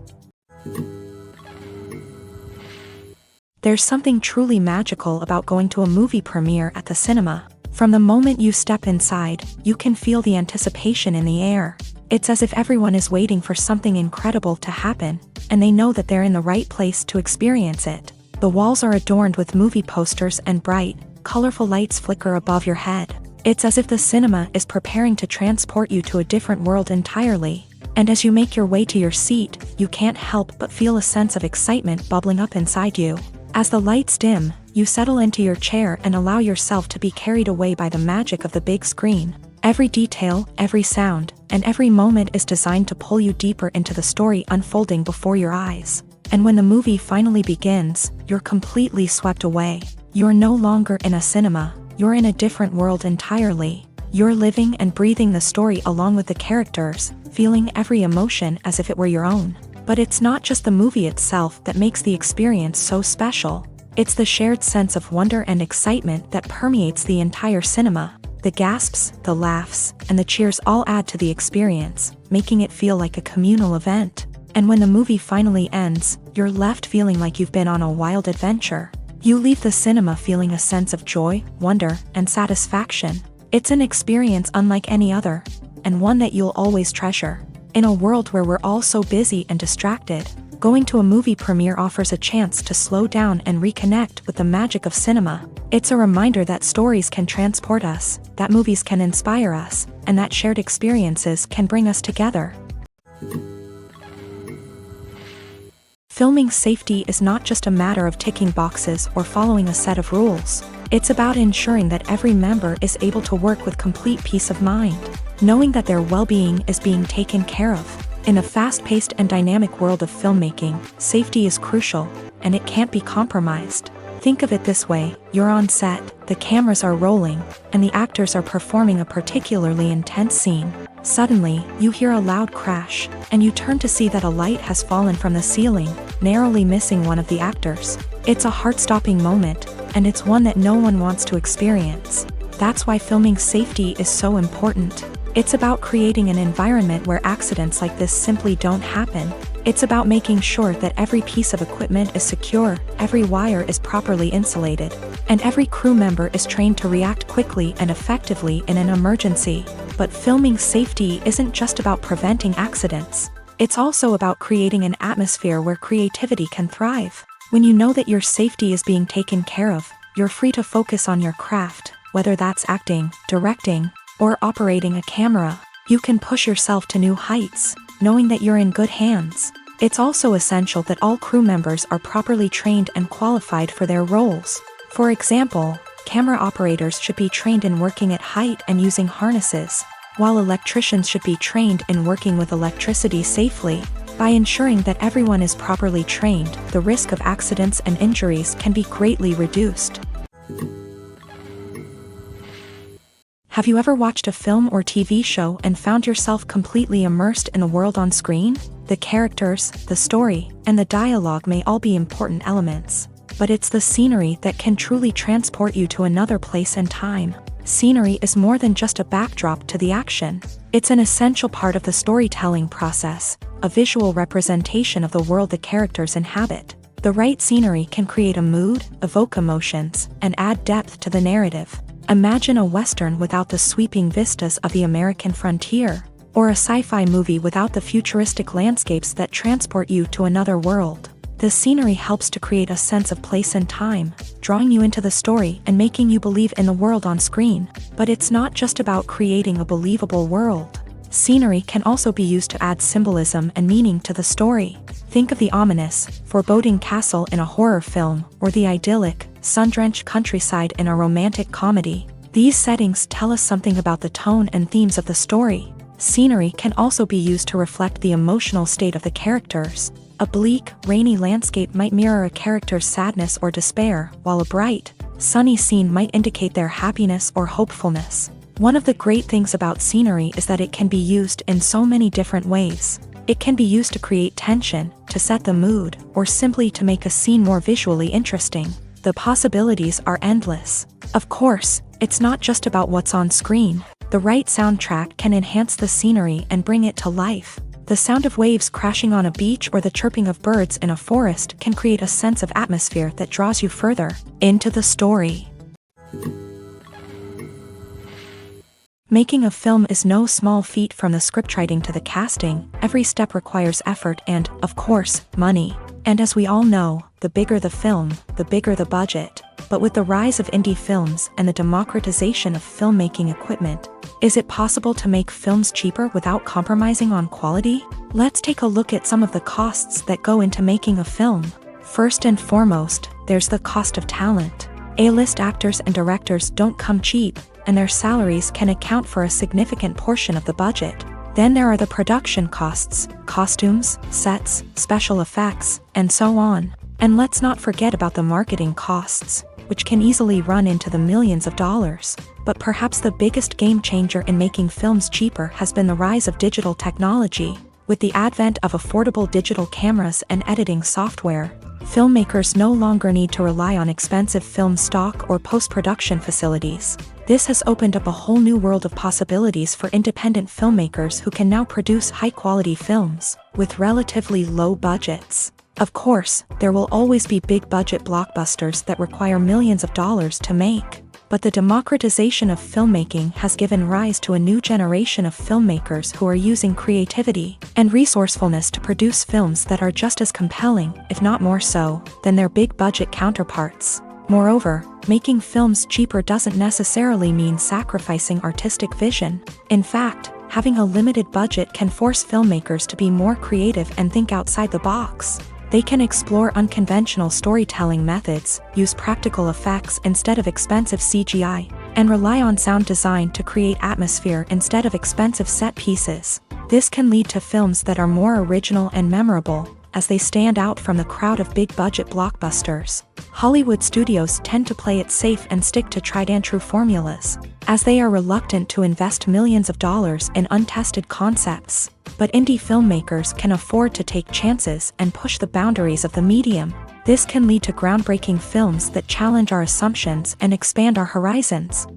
There's something truly magical about going to a movie premiere at the cinema. From the moment you step inside, you can feel the anticipation in the air. It's as if everyone is waiting for something incredible to happen, and they know that they're in the right place to experience it. The walls are adorned with movie posters and bright, colorful lights flicker above your head. It's as if the cinema is preparing to transport you to a different world entirely. And as you make your way to your seat, you can't help but feel a sense of excitement bubbling up inside you. As the lights dim, you settle into your chair and allow yourself to be carried away by the magic of the big screen. Every detail, every sound, and every moment is designed to pull you deeper into the story unfolding before your eyes. And when the movie finally begins, you're completely swept away. You're no longer in a cinema, you're in a different world entirely. You're living and breathing the story along with the characters, feeling every emotion as if it were your own. But it's not just the movie itself that makes the experience so special. It's the shared sense of wonder and excitement that permeates the entire cinema. The gasps, the laughs, and the cheers all add to the experience, making it feel like a communal event. And when the movie finally ends, you're left feeling like you've been on a wild adventure. You leave the cinema feeling a sense of joy, wonder, and satisfaction. It's an experience unlike any other, and one that you'll always treasure. In a world where we're all so busy and distracted, going to a movie premiere offers a chance to slow down and reconnect with the magic of cinema. It's a reminder that stories can transport us, that movies can inspire us, and that shared experiences can bring us together. Filming safety is not just a matter of ticking boxes or following a set of rules. It's about ensuring that every member is able to work with complete peace of mind, knowing that their well-being is being taken care of. In a fast-paced and dynamic world of filmmaking, safety is crucial, and it can't be compromised. Think of it this way: you're on set, the cameras are rolling, and the actors are performing a particularly intense scene. Suddenly, you hear a loud crash, and you turn to see that a light has fallen from the ceiling, narrowly missing one of the actors. It's a heart-stopping moment, and it's one that no one wants to experience. That's why filming safety is so important. It's about creating an environment where accidents like this simply don't happen. It's about making sure that every piece of equipment is secure, every wire is properly insulated, and every crew member is trained to react quickly and effectively in an emergency. But filming safety isn't just about preventing accidents. It's also about creating an atmosphere where creativity can thrive. When you know that your safety is being taken care of, you're free to focus on your craft, whether that's acting, directing, or operating a camera. You can push yourself to new heights, knowing that you're in good hands. It's also essential that all crew members are properly trained and qualified for their roles. For example, camera operators should be trained in working at height and using harnesses, while electricians should be trained in working with electricity safely. By ensuring that everyone is properly trained, the risk of accidents and injuries can be greatly reduced. Have you ever watched a film or TV show and found yourself completely immersed in the world on screen? The characters, the story, and the dialogue may all be important elements, but it's the scenery that can truly transport you to another place and time. Scenery is more than just a backdrop to the action. It's an essential part of the storytelling process, a visual representation of the world the characters inhabit. The right scenery can create a mood, evoke emotions, and add depth to the narrative. Imagine a Western without the sweeping vistas of the American frontier, or a sci-fi movie without the futuristic landscapes that transport you to another world. The scenery helps to create a sense of place and time, drawing you into the story and making you believe in the world on screen. But it's not just about creating a believable world. Scenery can also be used to add symbolism and meaning to the story. Think of the ominous, foreboding castle in a horror film, or the idyllic, sun-drenched countryside in a romantic comedy. These settings tell us something about the tone and themes of the story. Scenery can also be used to reflect the emotional state of the characters. A bleak, rainy landscape might mirror a character's sadness or despair, while a bright, sunny scene might indicate their happiness or hopefulness. One of the great things about scenery is that it can be used in so many different ways. It can be used to create tension, to set the mood, or simply to make a scene more visually interesting. The possibilities are endless. Of course, it's not just about what's on screen. The right soundtrack can enhance the scenery and bring it to life. The sound of waves crashing on a beach or the chirping of birds in a forest can create a sense of atmosphere that draws you further into the story. Making a film is no small feat. From the scriptwriting to the casting, every step requires effort and, of course, money. And as we all know, the bigger the film, the bigger the budget. But with the rise of indie films and the democratization of filmmaking equipment, is it possible to make films cheaper without compromising on quality? Let's take a look at some of the costs that go into making a film. First and foremost, there's the cost of talent. A-list actors and directors don't come cheap, and their salaries can account for a significant portion of the budget. Then there are the production costs, costumes, sets, special effects, and so on. And let's not forget about the marketing costs, which can easily run into the millions of dollars. But perhaps the biggest game changer in making films cheaper has been the rise of digital technology. With the advent of affordable digital cameras and editing software, filmmakers no longer need to rely on expensive film stock or post-production facilities. This has opened up a whole new world of possibilities for independent filmmakers who can now produce high-quality films with relatively low budgets. Of course, there will always be big-budget blockbusters that require millions of dollars to make. But the democratization of filmmaking has given rise to a new generation of filmmakers who are using creativity and resourcefulness to produce films that are just as compelling, if not more so, than their big-budget counterparts. Moreover, making films cheaper doesn't necessarily mean sacrificing artistic vision. In fact, having a limited budget can force filmmakers to be more creative and think outside the box. They can explore unconventional storytelling methods, use practical effects instead of expensive CGI, and rely on sound design to create atmosphere instead of expensive set pieces. This can lead to films that are more original and memorable, as they stand out from the crowd of big-budget blockbusters. Hollywood studios tend to play it safe and stick to tried-and-true formulas, as they are reluctant to invest millions of dollars in untested concepts. But indie filmmakers can afford to take chances and push the boundaries of the medium. This can lead to groundbreaking films that challenge our assumptions and expand our horizons.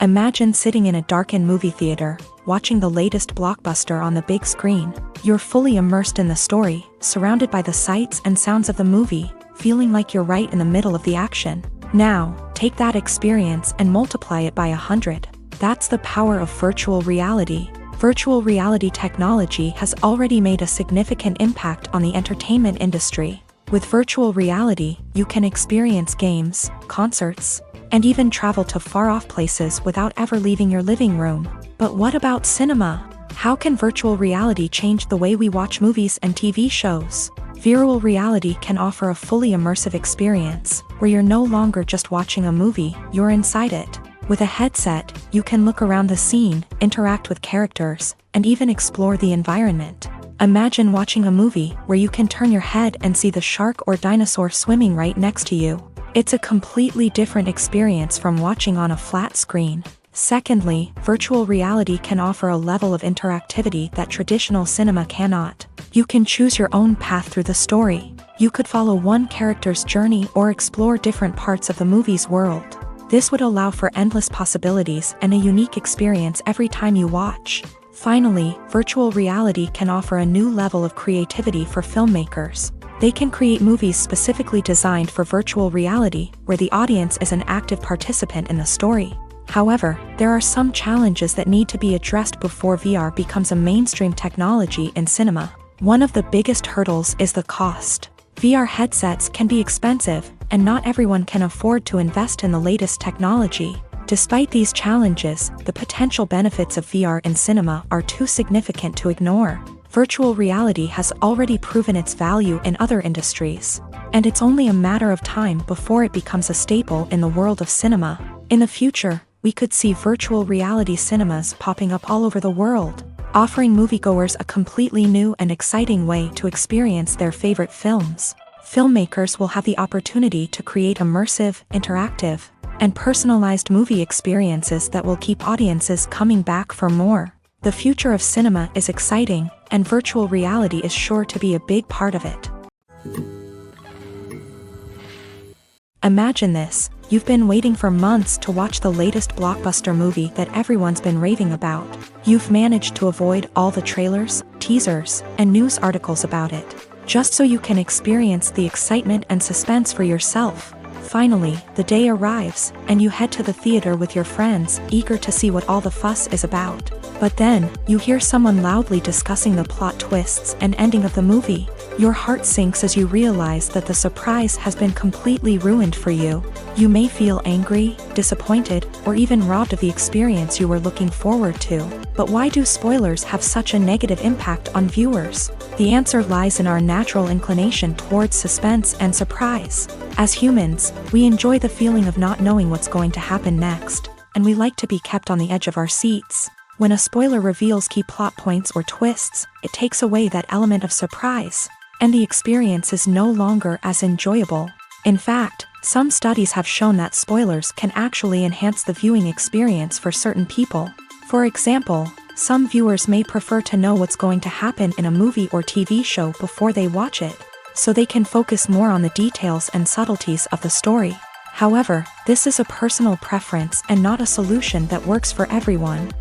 Imagine sitting in a darkened movie theater, watching the latest blockbuster on the big screen. You're fully immersed in the story, surrounded by the sights and sounds of the movie, feeling like you're right in the middle of the action. Now, take that experience and multiply it by 100. That's the power of virtual reality. Virtual reality technology has already made a significant impact on the entertainment industry. With virtual reality, you can experience games, concerts, and even travel to far-off places without ever leaving your living room. But what about cinema? How can virtual reality change the way we watch movies and TV shows? Virtual reality can offer a fully immersive experience, where you're no longer just watching a movie, you're inside it. With a headset, you can look around the scene, interact with characters, and even explore the environment. Imagine watching a movie where you can turn your head and see the shark or dinosaur swimming right next to you. It's a completely different experience from watching on a flat screen. Secondly, virtual reality can offer a level of interactivity that traditional cinema cannot. You can choose your own path through the story. You could follow one character's journey or explore different parts of the movie's world. This would allow for endless possibilities and a unique experience every time you watch. Finally, virtual reality can offer a new level of creativity for filmmakers. They can create movies specifically designed for virtual reality, where the audience is an active participant in the story. However, there are some challenges that need to be addressed before VR becomes a mainstream technology in cinema. One of the biggest hurdles is the cost. VR headsets can be expensive, and not everyone can afford to invest in the latest technology. Despite these challenges, the potential benefits of VR in cinema are too significant to ignore. Virtual reality has already proven its value in other industries, and it's only a matter of time before it becomes a staple in the world of cinema. In the future, we could see virtual reality cinemas popping up all over the world, offering moviegoers a completely new and exciting way to experience their favorite films. Filmmakers will have the opportunity to create immersive, interactive, and personalized movie experiences that will keep audiences coming back for more. The future of cinema is exciting, and virtual reality is sure to be a big part of it. Imagine this: you've been waiting for months to watch the latest blockbuster movie that everyone's been raving about. You've managed to avoid all the trailers, teasers, and news articles about it, just so you can experience the excitement and suspense for yourself. Finally, the day arrives, and you head to the theater with your friends, eager to see what all the fuss is about. But then, you hear someone loudly discussing the plot twists and ending of the movie. Your heart sinks as you realize that the surprise has been completely ruined for you. You may feel angry, disappointed, or even robbed of the experience you were looking forward to. But why do spoilers have such a negative impact on viewers? The answer lies in our natural inclination towards suspense and surprise. As humans, we enjoy the feeling of not knowing what's going to happen next, and we like to be kept on the edge of our seats. When a spoiler reveals key plot points or twists, it takes away that element of surprise, and the experience is no longer as enjoyable. In fact, some studies have shown that spoilers can actually enhance the viewing experience for certain people. For example, some viewers may prefer to know what's going to happen in a movie or TV show before they watch it, so they can focus more on the details and subtleties of the story. However, this is a personal preference and not a solution that works for everyone.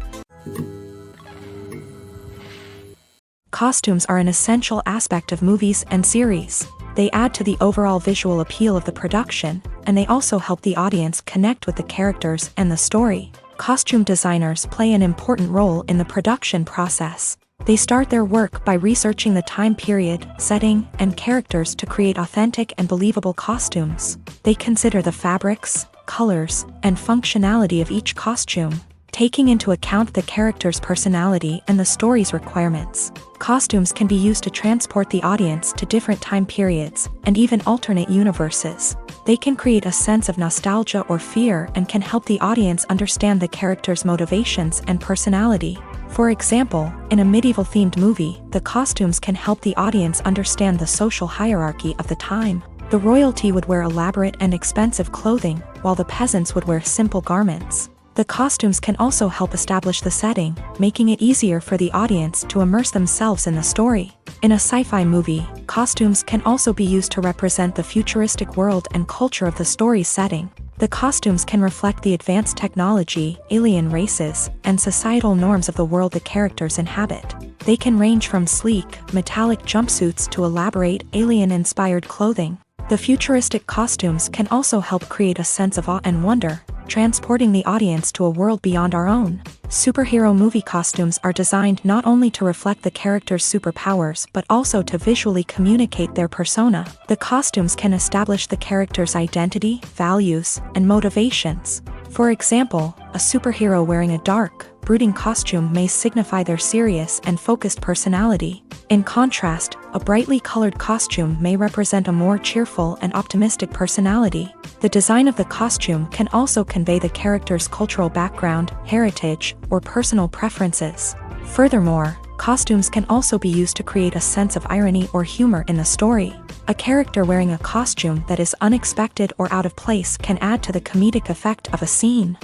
Costumes are an essential aspect of movies and series. They add to the overall visual appeal of the production, and they also help the audience connect with the characters and the story. Costume designers play an important role in the production process. They start their work by researching the time period, setting, and characters to create authentic and believable costumes. They consider the fabrics, colors, and functionality of each costume. taking into account the character's personality and the story's requirements. Costumes can be used to transport the audience to different time periods and even alternate universes. They can create a sense of nostalgia or fear and can help the audience understand the character's motivations and personality. For example, in a medieval-themed movie, the costumes can help the audience understand the social hierarchy of the time. The royalty would wear elaborate and expensive clothing, while the peasants would wear simple garments. The costumes can also help establish the setting, making it easier for the audience to immerse themselves in the story. In a sci-fi movie, costumes can also be used to represent the futuristic world and culture of the story's setting. The costumes can reflect the advanced technology, alien races, and societal norms of the world the characters inhabit. They can range from sleek, metallic jumpsuits to elaborate, alien-inspired clothing. The futuristic costumes can also help create a sense of awe and wonder, transporting the audience to a world beyond our own. Superhero movie costumes are designed not only to reflect the character's superpowers but also to visually communicate their persona. The costumes can establish the character's identity, values, and motivations. For example, a superhero wearing a dark, brooding costume may signify their serious and focused personality. In contrast, a brightly colored costume may represent a more cheerful and optimistic personality. The design of the costume can also convey the character's cultural background, heritage, or personal preferences. Furthermore, costumes can also be used to create a sense of irony or humor in the story. A character wearing a costume that is unexpected or out of place can add to the comedic effect of a scene.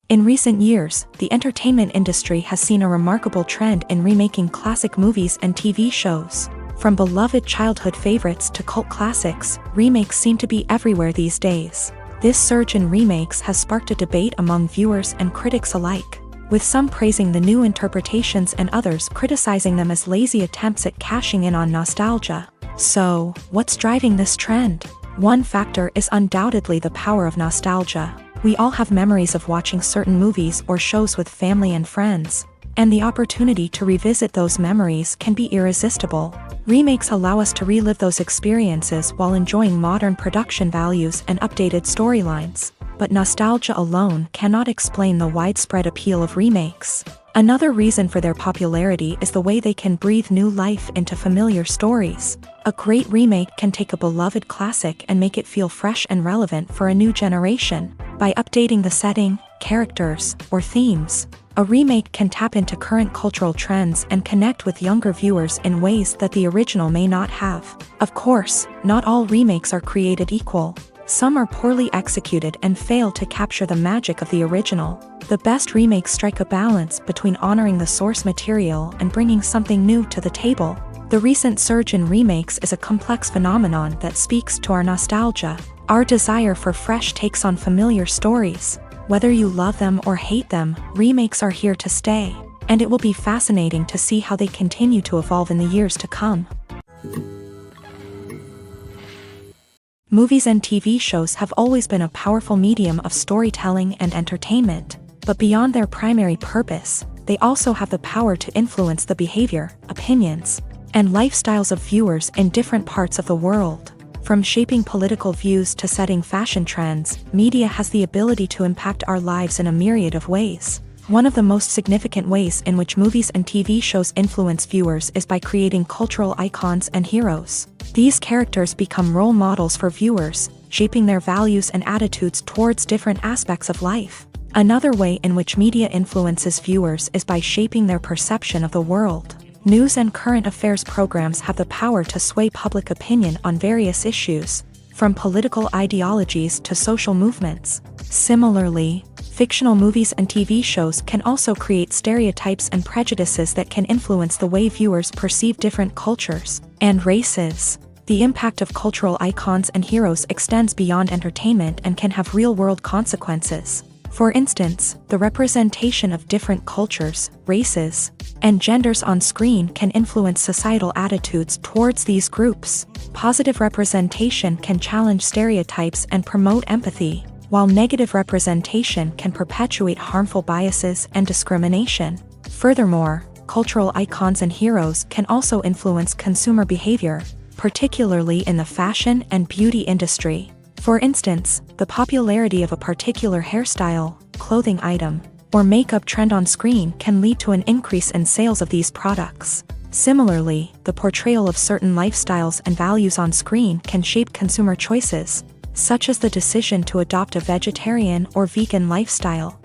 In recent years, the entertainment industry has seen a remarkable trend in remaking classic movies and TV shows. From beloved childhood favorites to cult classics, remakes seem to be everywhere these days. This surge in remakes has sparked a debate among viewers and critics alike, with some praising the new interpretations and others criticizing them as lazy attempts at cashing in on nostalgia. So, what's driving this trend? One factor is undoubtedly the power of nostalgia. We all have memories of watching certain movies or shows with family and friends, and the opportunity to revisit those memories can be irresistible. Remakes allow us to relive those experiences while enjoying modern production values and updated storylines. But nostalgia alone cannot explain the widespread appeal of remakes. Another reason for their popularity is the way they can breathe new life into familiar stories. A great remake can take a beloved classic and make it feel fresh and relevant for a new generation. By updating the setting, characters, or themes, a remake can tap into current cultural trends and connect with younger viewers in ways that the original may not have. Of course, not all remakes are created equal. Some are poorly executed and fail to capture the magic of the original. The best remakes strike a balance between honoring the source material and bringing something new to the table. The recent surge in remakes is a complex phenomenon that speaks to our nostalgia, our desire for fresh takes on familiar stories. Whether you love them or hate them, remakes are here to stay, and it will be fascinating to see how they continue to evolve in the years to come. Movies and TV shows have always been a powerful medium of storytelling and entertainment, but beyond their primary purpose, they also have the power to influence the behavior, opinions, and lifestyles of viewers in different parts of the world. From shaping political views to setting fashion trends, media has the ability to impact our lives in a myriad of ways. One of the most significant ways in which movies and TV shows influence viewers is by creating cultural icons and heroes. These characters become role models for viewers, shaping their values and attitudes towards different aspects of life. Another way in which media influences viewers is by shaping their perception of the world. News and current affairs programs have the power to sway public opinion on various issues, from political ideologies to social movements. Similarly, fictional movies and TV shows can also create stereotypes and prejudices that can influence the way viewers perceive different cultures and races. The impact of cultural icons and heroes extends beyond entertainment and can have real-world consequences. For instance, the representation of different cultures, races, and genders on screen can influence societal attitudes towards these groups. Positive representation can challenge stereotypes and promote empathy, while negative representation can perpetuate harmful biases and discrimination. Furthermore, cultural icons and heroes can also influence consumer behavior, particularly in the fashion and beauty industry. For instance, the popularity of a particular hairstyle, clothing item, or makeup trend on screen can lead to an increase in sales of these products. Similarly, the portrayal of certain lifestyles and values on screen can shape consumer choices, such as the decision to adopt a vegetarian or vegan lifestyle.